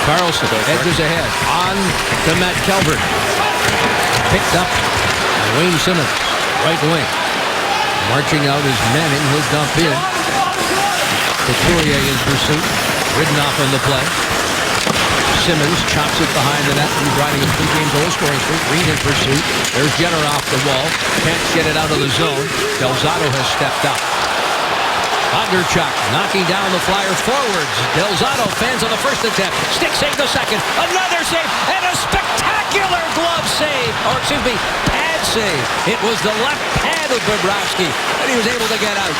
Carlson edges ahead. On to Matt Calvert. Picked up by Wayne Simmons. Right wing. Marching out is Manning. He'll dump in. Couturier in pursuit. Ridden off on the play. Simmons chops it behind the net. He's riding a 3-game goal scoring streak. Reed in pursuit. There's Jenner off the wall. Can't get it out of the zone. Delzato has stepped up. Bondarchuk knocking down the Flyer forwards. Delzato fans on the first attempt. Stick save the second. Another save. And a spectacular glove save. Or excuse me, pad save. It was the left pad of Bobrovsky. And he was able to get out.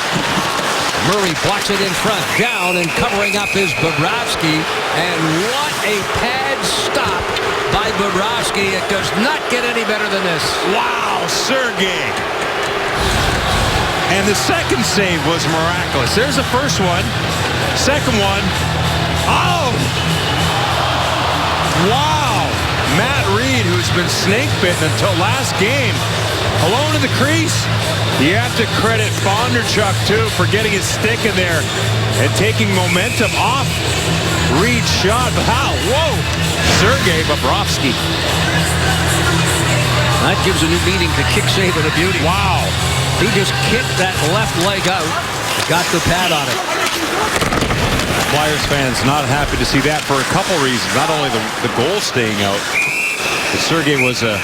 Murray blocks it in front. Down and covering up is Bobrovsky. And what a pad stop by Bobrovsky. It does not get any better than this. Wow, Sergei. And the second save was miraculous. There's the first one. Second one. Oh! Wow! Matt Reed, who's been snake bitten until last game, alone in the crease. You have to credit Bondarchuk, too, for getting his stick in there and taking momentum off Reed's shot. How? Whoa! Sergei Bobrovsky. That gives a new meaning to kick save and a beauty. Wow. He just kicked that left leg out. Got the pad on it. Flyers fans not happy to see that for a couple reasons. Not only the goal staying out, but Sergei was a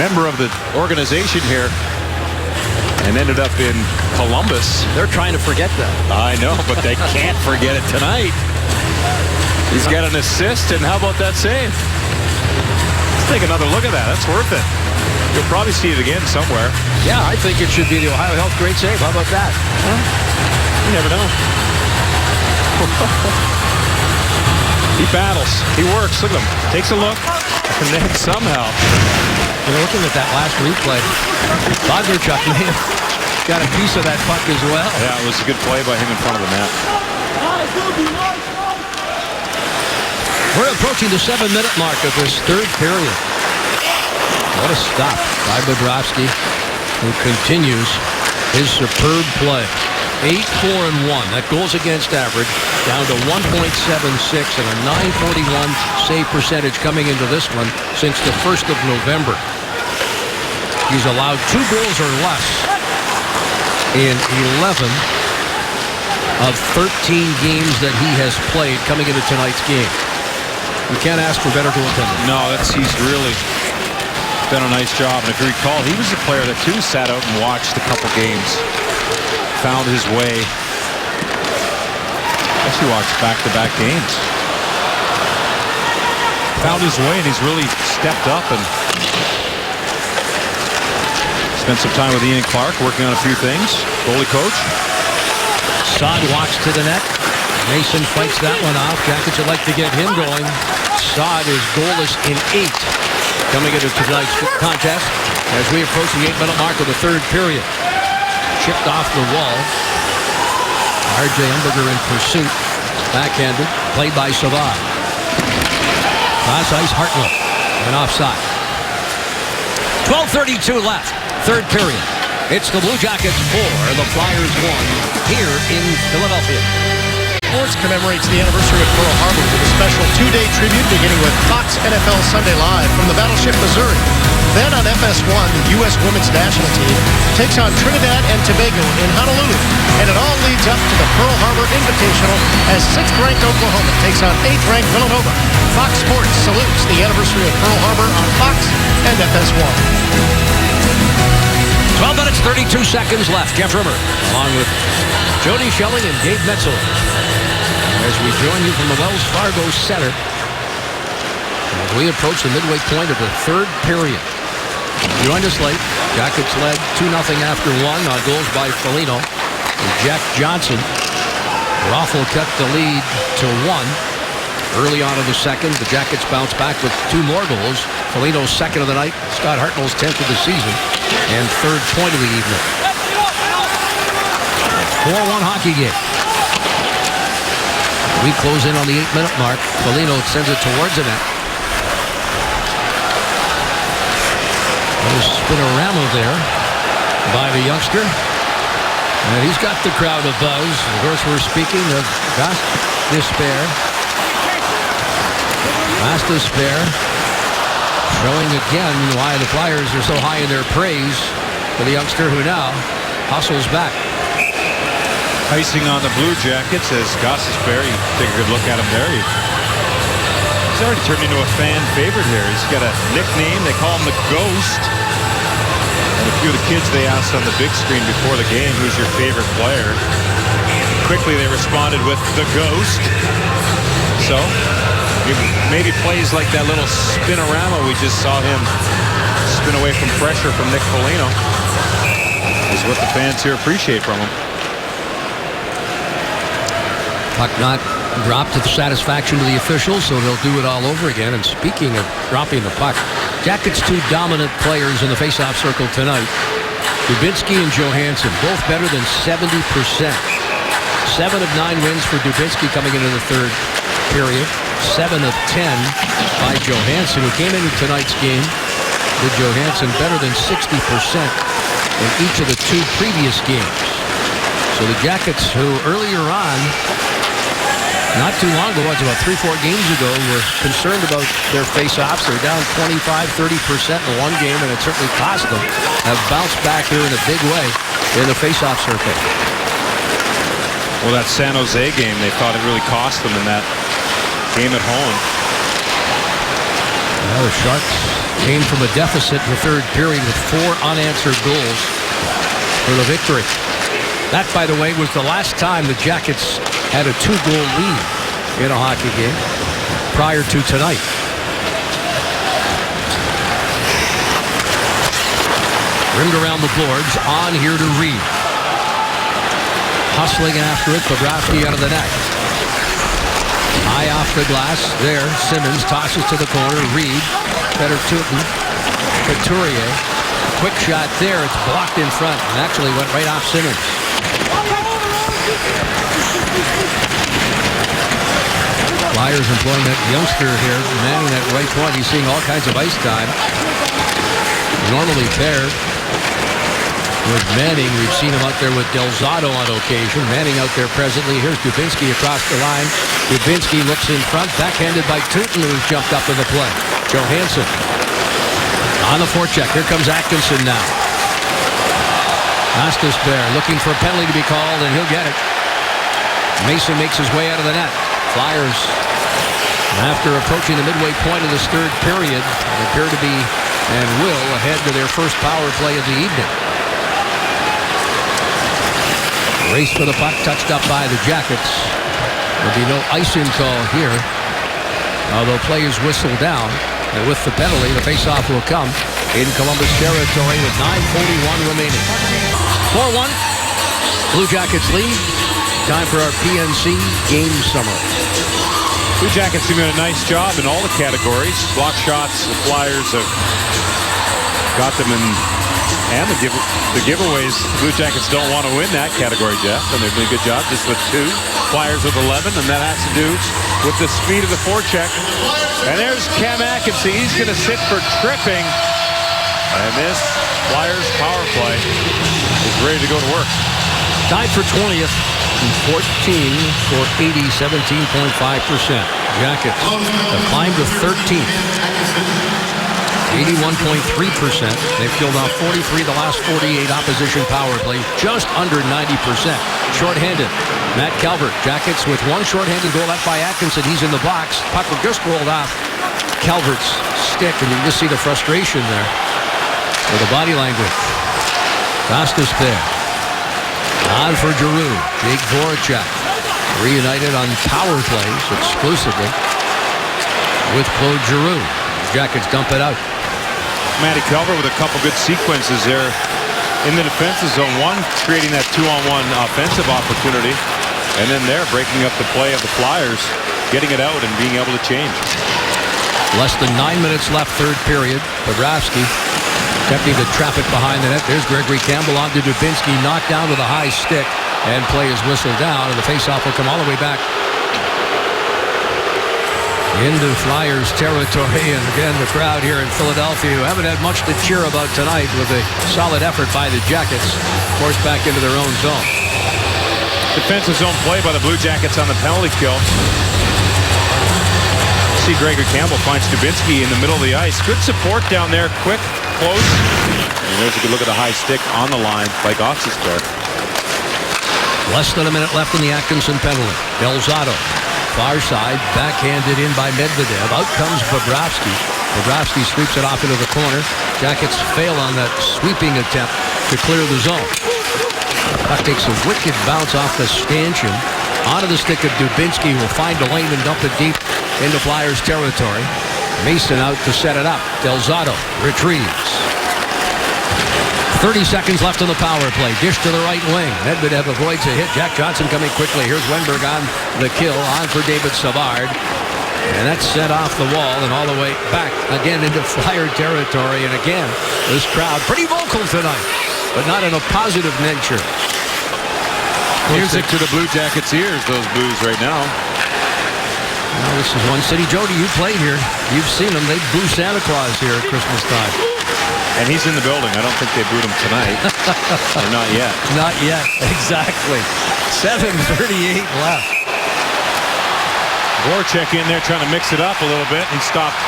member of the organization here and ended up in Columbus. They're trying to forget that. I know, but they can't forget it tonight. He's got an assist, and how about that save? Let's take another look at that. That's worth it. You'll probably see it again somewhere. Yeah, I think it should be the Ohio Health Great Save. How about that? Huh? You never know. He battles. He works. Look at him. Takes a look. And then somehow. You're looking at that last replay. Bondarchuk may have got a piece of that puck as well. Yeah, it was a good play by him in front of the net. We're approaching the 7-minute mark of this third period. What a stop by Bobrovsky, who continues His superb play. 8-4-1. That goals against average down to 1.76 and a 941 save percentage coming into this one since the 1st of November. He's allowed 2 goals or less in 11 of 13 games that he has played coming into tonight's game. You can't ask for better goaltending. No, he's really done a nice job. And if you recall, he was a player that too sat out and watched a couple games, found his way. Actually watched back-to-back games. Found his way, and he's really stepped up and spent some time with Ian Clark working on a few things. Goalie coach. Saad walks to the net. Mason fights that one off. Jackets would like to get him going. Saad is goalless in 8 coming into tonight's contest as we approach the 8-minute mark of the 3rd period. Chipped off the wall. R.J. Umberger in pursuit. Backhanded. Played by Savard. Cross ice, Hartnell. And offside. 12:32 left. 3rd period. It's the Blue Jackets 4, the Flyers 1 here in Philadelphia. Sports commemorates the anniversary of Pearl Harbor with a special 2-day tribute beginning with Fox NFL Sunday Live from the Battleship Missouri. Then on FS1, the U.S. women's national team takes on Trinidad and Tobago in Honolulu. And it all leads up to the Pearl Harbor Invitational as 6th-ranked Oklahoma takes on 8th-ranked Villanova. Fox Sports salutes the anniversary of Pearl Harbor on Fox and FS1. 12 minutes, 32 seconds left. Jeff Rimmer, along with Jody Schelling and Dave Metzel, as we join you from the Wells Fargo Center as we approach the midway point of the 3rd period. Joined us late. Jackets led 2-0 after 1 on goals by Foligno and Jack Johnson. Raffle cut the lead to 1. Early on in the 2nd, the Jackets bounced back with 2 more goals. Foligno's 2nd of the night, Scott Hartnell's 10th of the season, and 3rd point of the evening. 4-1 hockey game. We close in on the 8-minute mark. Foligno sends it towards the net. There's spinorama there by the youngster. And he's got the crowd abuzz. Of course, we're speaking of Gus Despair. Gus Despair showing again why the Flyers are so high in their praise for the youngster who now hustles back. Icing on the Blue Jackets as Gostisbehere. You take a good look at him there. He's already turned into a fan favorite here. He's got a nickname. They call him the Ghost. And a few of the kids they asked on the big screen before the game, who's your favorite player? Quickly they responded with the Ghost. So maybe plays like that little spinorama we just saw him spin away from pressure from Nick Foligno is what the fans here appreciate from him. Puck not dropped to the satisfaction of the officials, so they'll do it all over again. And speaking of dropping the puck, Jackets' 2 dominant players in the faceoff circle tonight, Dubinsky and Johansson, both better than 70%. 7 of 9 wins for Dubinsky coming into the 3rd period. 7 of 10 by Johansson, who came into tonight's game with Johansson better than 60% in each of the 2 previous games. So the Jackets, who earlier on, not too long ago, it was about 3-4 games ago, were concerned about their face-offs. They're down 25-30% in one game, and it certainly cost them. Have bounced back here in a big way in the face-off circle. Well, that San Jose game, they thought it really cost them in that game at home. Well, the Sharks came from a deficit in the 3rd period with 4 unanswered goals for the victory. That, by the way, was the last time the Jackets had a 2-goal lead in a hockey game prior to tonight. Rimmed around the boards, on here to Reed. Hustling after it, Bobrovsky out of the net. High off the glass, there, Simmons tosses to the corner, Reed, better Tutin, Couturier. Quick shot there, it's blocked in front, and actually went right off Simmons. Flyers employing that youngster here, manning that right point. He's seeing all kinds of ice time. Normally paired with Manning. We've seen him out there with Delzato on occasion. Manning out there presently. Here's Dubinsky across the line. Dubinsky looks in front, backhanded by Tootin, who's jumped up in the play. Johansson on the forecheck. Here comes Atkinson now. Astisbear looking for a penalty to be called, and he'll get it. Mason makes his way out of the net. Flyers, after approaching the midway point of this third period, appear to be and will ahead to their first power play of the evening. Race for the puck, touched up by the Jackets. There'll be no icing call here, although play is whistled down. And with the penalty, the faceoff will come in Columbus territory with 9:41 remaining. 4-1. Blue Jackets lead. Time for our PNC game summary. Blue Jackets have done a nice job in all the categories. Block shots, the Flyers have got them in, and the giveaways. The Blue Jackets don't want to win that category, Jeff, and they're doing a good job just with 2. Flyers with 11, and that has to do with the speed of the forecheck. And there's Cam Atkinson. He's going to sit for tripping. And this Flyers power play is ready to go to work. Tied for 20th. 14 for 77.5%. Jackets have climbed to 13th. 81.3%. They've killed off 43 the last 48 opposition power play. Just under 90%. Shorthanded. Matt Calvert. Jackets with one shorthanded goal left by Atkinson. He's in the box. Puck just rolled off Calvert's stick, and you can just see the frustration there with the body language. Costas there. On for Giroux. Jake Voracek reunited on power plays exclusively with Claude Giroux. Jackets dump it out. Matty Calvert with a couple good sequences there in the defensive zone. One creating that 2-on-1 offensive opportunity, and then there breaking up the play of the Flyers, getting it out and being able to change. Less than 9 minutes left, third period. Bobrovsky attempting to trap it behind the net. There's Gregory Campbell on to Dubinsky, knocked down with a high stick, and play is whistled down, and the faceoff will come all the way back into Flyers territory. And again, the crowd here in Philadelphia, who haven't had much to cheer about tonight, with a solid effort by the Jackets, forced back into their own zone. Defensive zone play by the Blue Jackets on the penalty kill. See Gregory Campbell finds Dubinsky in the middle of the ice. Good support down there, quick, close. And there's a good look at the high stick on the line by Gostisbehere. Less than a minute left in the Atkinson penalty. Delzato, far side, backhanded in by Medvedev. Out comes Bobrovsky. Bobrovsky sweeps it off into the corner. Jackets fail on that sweeping attempt to clear the zone. Puck takes a wicked bounce off the stanchion. Onto the stick of Dubinsky, will find a lane and dump it deep into Flyers territory. Mason out to set it up. Delzato retrieves. 30 seconds left on the power play. Dish to the right wing. Medvedev avoids a hit. Jack Johnson coming quickly. Here's Wenberg on the kill. On for David Savard. And that's set off the wall and all the way back again into Flyer territory. And again, this crowd pretty vocal tonight, but not in a positive nature. Music to the Blue Jackets' ears, those boos right now. Well, this is one city. Jody, you played here. You've seen them. They boo Santa Claus here at Christmas time. And he's in the building. I don't think they booed him tonight. Or not yet. Not yet. Exactly. 7:38 left. Voracek in there trying to mix it up a little bit. He stopped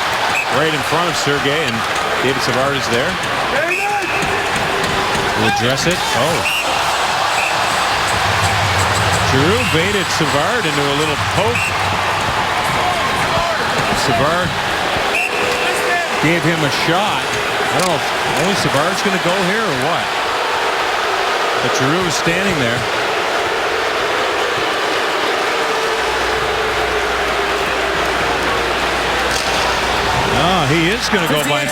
right in front of Sergei, and David Savard is there. We'll address it. Oh. Giroux baited Savard into a little poke. Savard gave him a shot. I don't know if only Savard's going to go here or what. But Giroux is standing there. Oh, he is going to go by.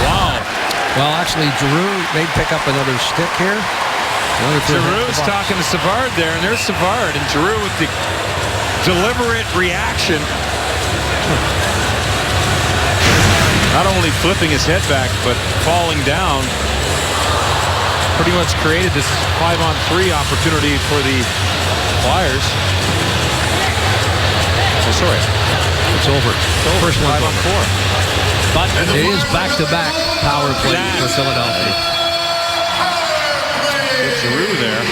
Wow. Well, actually, Giroux may pick up another stick here. Giroux's talking to Savard there, and there's Savard, and Giroux with the deliberate reaction. Not only flipping his head back, but falling down. Pretty much created this 5-on-3 opportunity for the Flyers. Oh, sorry. It's over. First 5-on-4. But it is back-to-back power play for Philadelphia. Giroux there.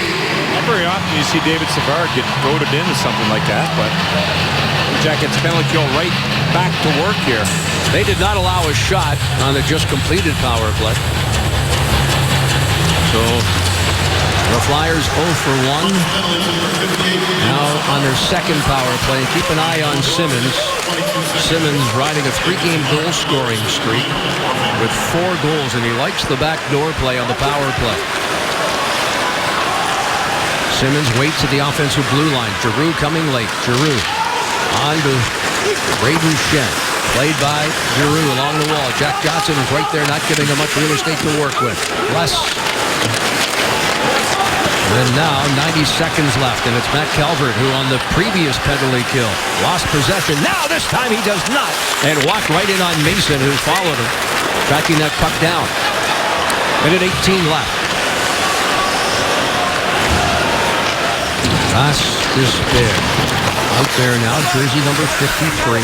Not very often you see David Savard get goaded into something like that, but Jackets penalty kill right back to work here. They did not allow a shot on the just completed power play. So the Flyers 0 for 1. Now on their second power play. Keep an eye on Simmons. Simmons riding a 3-game goal scoring streak with 4 goals, and he likes the backdoor play on the power play. Simmons waits at the offensive blue line. Giroux coming late. Giroux on to Braden Shen. Played by Giroux along the wall. Jack Johnson is right there, not giving him much real estate to work with. Less. And now 90 seconds left, and it's Matt Calvert who on the previous penalty kill lost possession. Now this time he does not, and walked right in on Mason, who followed him, tracking that puck down. Minute 18 left. Pass is big. Out there now, jersey number 53,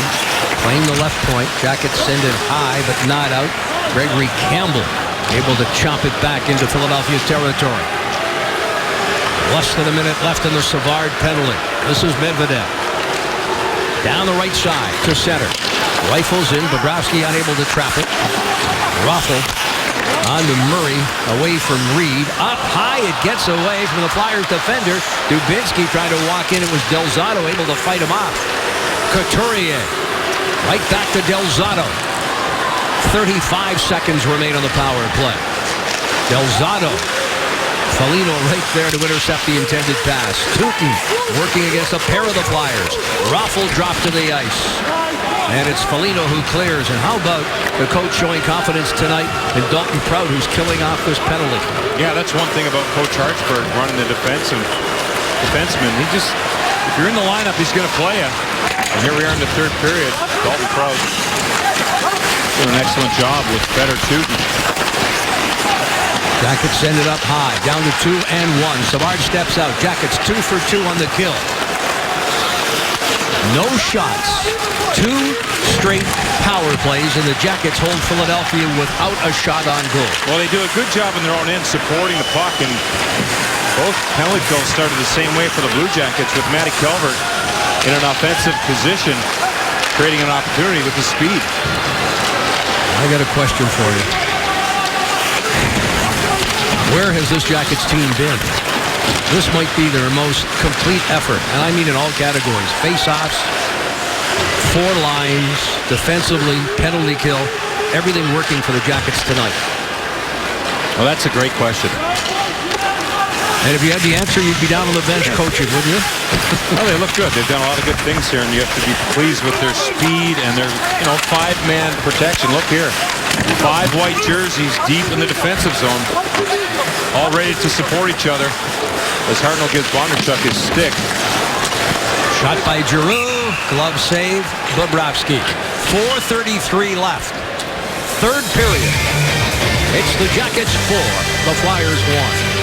playing the left point. Jackets send it high, but not out. Gregory Campbell able to chop it back into Philadelphia territory. Less than a minute left in the Savard penalty. This is Medvedev. Down the right side to center. Rifles in. Bobrovsky unable to trap it. Raffl on to Murray. Away from Reed. Up high. It gets away from the Flyers defender. Dubinsky trying to walk in. It was Del Zotto able to fight him off. Couturier. Right back to Del Zotto. 35 seconds remain on the power play. Del Zotto. Foligno right there to intercept the intended pass. Tootin working against a pair of the Flyers. Raffl dropped to the ice. And it's Foligno who clears. And how about the coach showing confidence tonight in Dalton Prout, who's killing off this penalty? Yeah, that's one thing about Coach Hartsburg running the defenseman. If you're in the lineup, he's going to play you. And here we are in the third period. Dalton Prout doing an excellent job with better Tootin. Jackets send it up high, down to 2-1. Savard steps out. Jackets 2 for 2 on the kill. No shots. 2 straight power plays, and the Jackets hold Philadelphia without a shot on goal. Well, they do a good job in their own end supporting the puck, and both penalty kills started the same way for the Blue Jackets, with Matty Calvert in an offensive position, creating an opportunity with his speed. I got a question for you. Where has this Jackets team been? This might be their most complete effort, and I mean in all categories. Face-offs, 4 lines, defensively, penalty kill, everything working for the Jackets tonight. Well, that's a great question. And if you had the answer, you'd be down on the bench coaching, wouldn't you? Well, they look good. They've done a lot of good things here, and you have to be pleased with their speed and their, 5-man protection. Look here. 5 white jerseys deep in the defensive zone, all ready to support each other as Hartnell gives Bondarchuk his stick. Shot by Giroux, glove save, Bobrovsky. 4:33 left. Third period. It's the Jackets 4, the Flyers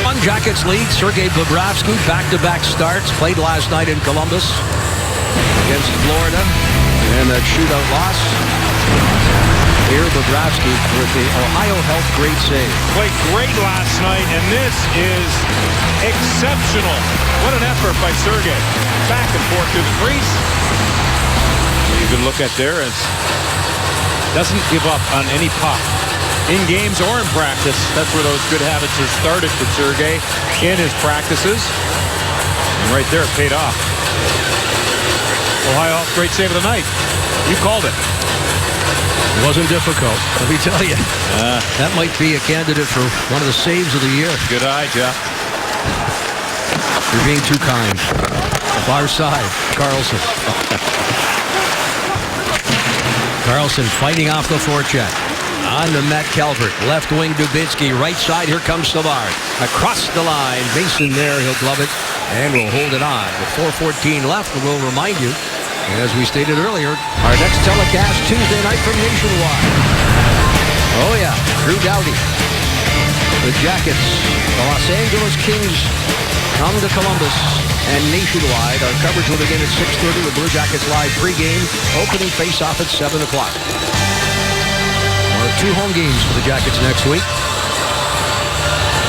1. Jackets lead, Sergei Bobrovsky, back-to-back starts, played last night in Columbus against Florida, and that shootout loss. Here, Bobrovsky with the Ohio Health great save. Played great last night, and this is exceptional. What an effort by Sergei. Back and forth to the crease. You can look at there as doesn't give up on any puck. In games or in practice, that's where those good habits are started for Sergei in his practices. And right there, it paid off. Ohio Health great save of the night. You called it. It wasn't difficult, let me tell you. That might be a candidate for one of the saves of the year. Good eye, Jeff. You're being too kind. Far side, Carlson. Carlson fighting off the forecheck. On to Matt Calvert. Left wing Dubinsky. Right side, here comes Savard. Across the line. Mason there. He'll glove it and will hold it on. With 4:14 left, we'll remind you, as we stated earlier, our next telecast Tuesday night from Nationwide. Oh yeah, Drew Doughty. The Jackets, the Los Angeles Kings come to Columbus, and Nationwide. Our coverage will begin at 6:30 with Blue Jackets live pregame. Opening face-off at 7 o'clock. 2 home games for the Jackets next week.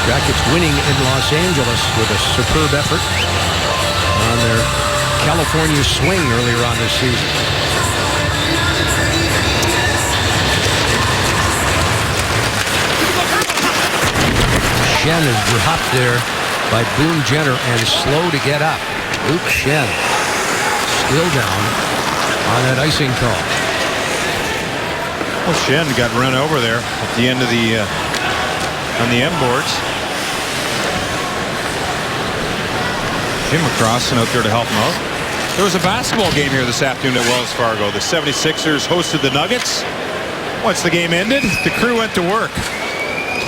Jackets winning in Los Angeles with a superb effort on their California swing earlier on this season. Schenn is dropped there by Boone Jenner and slow to get up. Luke Schenn still down on that icing call. Well, Schenn got run over there at the end of the on the M boards. Jim McCrossan out there to help him out. There was a basketball game here this afternoon at Wells Fargo. The 76ers hosted the Nuggets. Once the game ended, the crew went to work.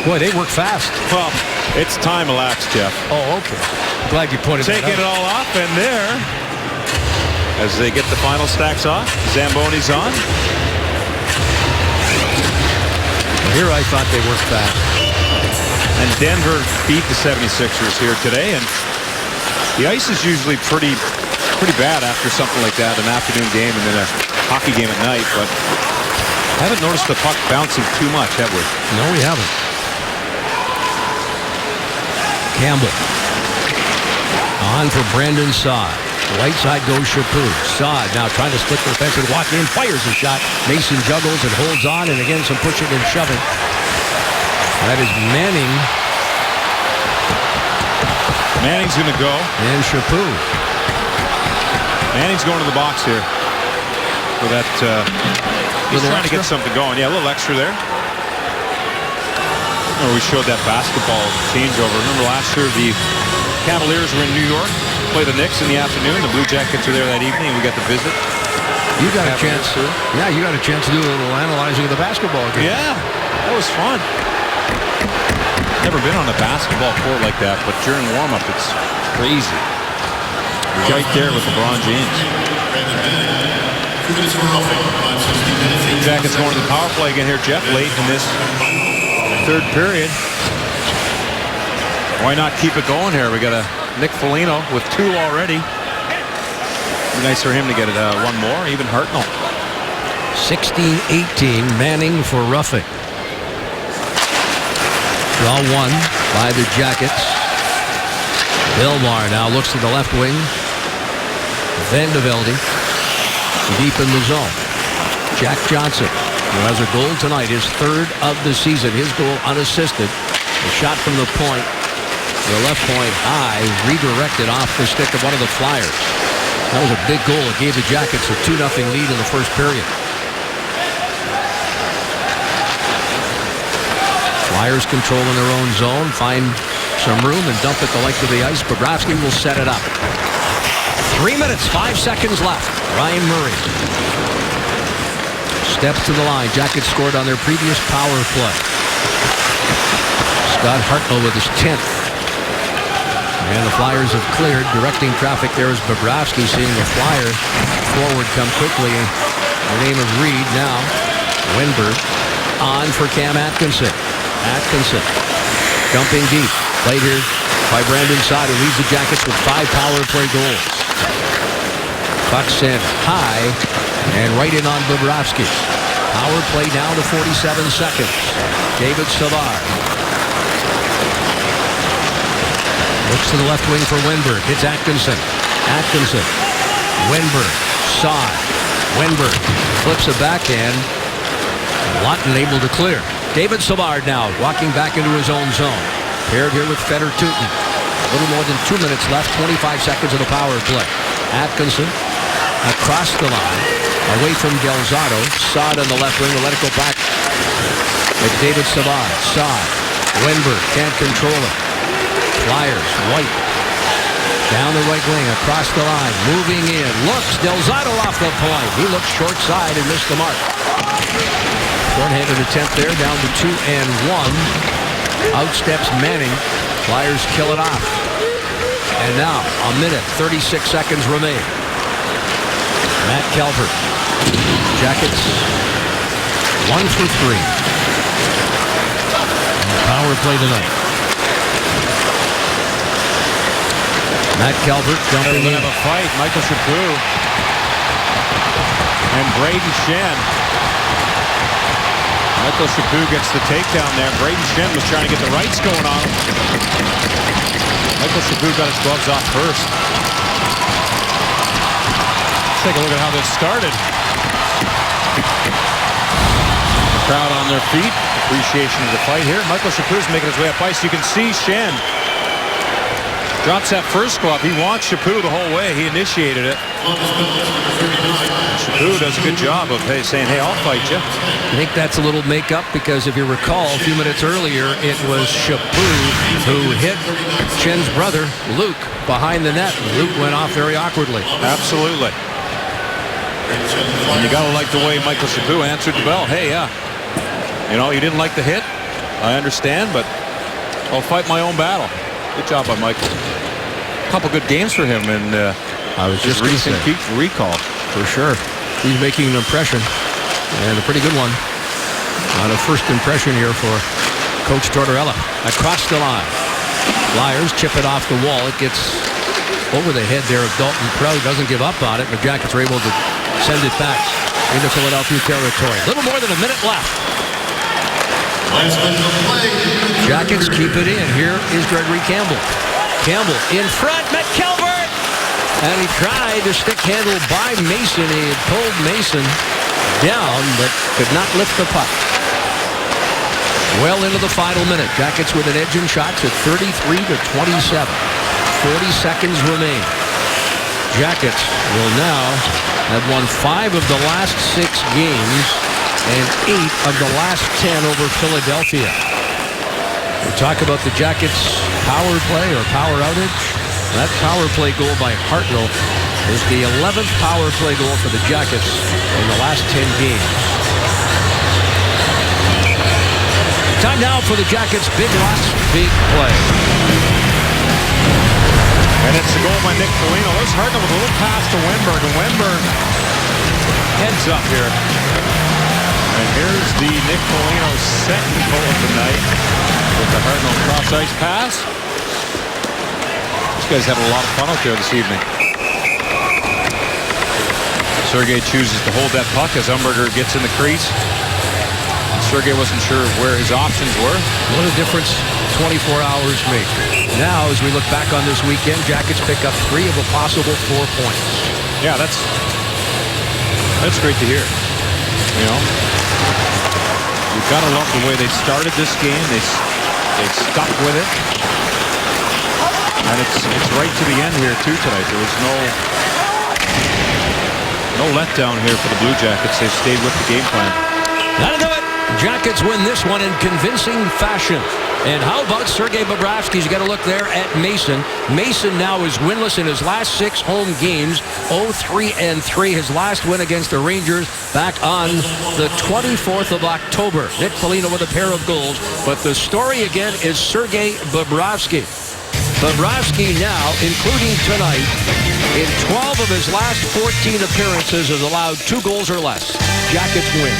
Boy, they work fast. Well, it's time elapsed, Jeff. Oh, okay. Glad you pointed that out. Taking it all off, and there, as they get the final stacks off, Zamboni's on. Here I thought they worked fast. And Denver beat the 76ers here today, and the ice is usually pretty bad after something like that, an afternoon game and then a hockey game at night, but haven't noticed the puck bouncing too much, have we? No, we haven't. Campbell. On for Brandon Saad. Right side goes Chaput. Saad now trying to split the defense and walk in. Fires a shot. Mason juggles and holds on. And again, some pushing and shoving. That is Manning. Manning's going to go. And Chaput. Manning's going to the box here. For that, he's trying to get something going. Yeah, a little extra there. We showed that basketball changeover. Remember last year the Cavaliers were in New York, play the Knicks in the afternoon. The Blue Jackets are there that evening, and we got to visit. You got a chance to. Yeah, you got a chance to do a little analyzing of the basketball game. Yeah, that was fun. Never been on a basketball court like that, but during warm-up, it's crazy. Right there with LeBron James. Blue Jackets going to the power play again here, Jeff, late in this third period. Why not keep it going here? We got a Nick Foligno with 2 already. Be nice for him to get it one more. Even Hartnell. 16-18, Manning for roughing. Draw one by the Jackets. Belmar now looks to the left wing. Vandevelde deep in the zone. Jack Johnson, who has a goal tonight, his 3rd of the season. His goal unassisted. A shot from the point. The left point high, redirected off the stick of one of the Flyers. That was a big goal. It gave the Jackets a 2-0 lead in the first period. Flyers controlling their own zone, find some room and dump it the length of the ice. Bobrovsky will set it up. 3 minutes, 5 seconds left. Ryan Murray steps to the line. Jackets scored on their previous power play. Scott Hartnell with his 10th. And the Flyers have cleared. Directing traffic there is Bobrovsky, seeing the Flyer forward come quickly. The name of Reed now. Wenberg on for Cam Atkinson. Atkinson dumping deep. Played here by Brandon Saad, who leads the Jackets with 5 power play goals. Puck sent high and right in on Bobrovsky. Power play down to 47 seconds. David Savard looks to the left wing for Wenberg. Hits Atkinson. Atkinson. Wenberg. Saad. Wenberg flips a backhand. Lawton able to clear. David Savard now walking back into his own zone. Paired here with Fedor Tutin. A little more than 2 minutes left. 25 seconds of the power play. Atkinson across the line. Away from Delzato. Saad on the left wing. Will let it go back. It's David Savard. Saad. Wenberg can't control it. Flyers. White. Down the right wing. Across the line. Moving in. Looks. Delzato off the point. He looks short side and missed the mark. Short-handed attempt there, down to 2-1. Outsteps Manning. Flyers kill it off. And now, a minute, 36 seconds remain. Matt Calvert. Jackets 1 for 3. And the power play tonight. Matt Calvert jumping in. Have a fight. Michael Chaput and Braden Schenn. Michael Chaput gets the takedown there. Braden Shen was trying to get the rights going on him. Michael Chaput got his gloves off first. Let's take a look at how this started. The crowd on their feet. Appreciation of the fight here. Michael Chaput's making his way up ice. You can see Shen drops that first glove. He wants Chaput the whole way. He initiated it. Chaput does a good job of saying, hey, I'll fight you. I think that's a little makeup because if you recall, a few minutes earlier, it was Chaput who hit Shen's brother, Luke, behind the net. Luke went off very awkwardly. Absolutely. And you got to like the way Michael Chaput answered the bell. Hey, you know, you didn't like the hit. I understand, but I'll fight my own battle. Good job by Michael. A couple good games for him in I was just recent recall. For sure. He's making an impression, and a pretty good one. On a first impression here for Coach Tortorella. Across the line. Flyers chip it off the wall. It gets over the head there of Dalton Proud. Doesn't give up on it. The Jackets are able to send it back into Philadelphia territory. A little more than a minute left. Jackets keep it in. Here is Gregory Campbell. Campbell in front. McKelvert! And he tried to stick handle by Mason. He had pulled Mason down, but could not lift the puck. Well into the final minute. Jackets with an edge in shots at 33-27. 40 seconds remain. Jackets will now have won 5 of the last 6 games and 8 of the last 10 over Philadelphia. We talk about the Jackets' power play or power outage. That power play goal by Hartnell is the 11th power play goal for the Jackets in the last 10 games. Time now for the Jackets' big last big play. And it's a goal by Nick Foligno. There's Hartnell with a little pass to Wenberg, and Wenberg heads up here. And here's the Nick Foligno second goal of the night with the Hartnell cross-ice pass. These guys having a lot of fun out there this evening. Sergei chooses to hold that puck as Umberger gets in the crease. Sergei wasn't sure where his options were. What a difference 24 hours make. Now, as we look back on this weekend, Jackets pick up 3 of a possible 4 points. Yeah, that's great to hear. You know, you've got to love the way they started this game. They stuck with it. And it's right to the end here, too, tonight. There was no letdown here for the Blue Jackets. They've stayed with the game plan. That'll do it. Jackets win this one in convincing fashion. And how about Sergei Bobrovsky? You got to look there at Mason. Mason now is winless in his last 6 home games. 0-3-3. His last win against the Rangers back on the 24th of October. Nick Foligno with a pair of goals. But the story again is Sergei Bobrovsky. Bobrovsky now, including tonight, in 12 of his last 14 appearances has allowed 2 goals or less. Jackets win.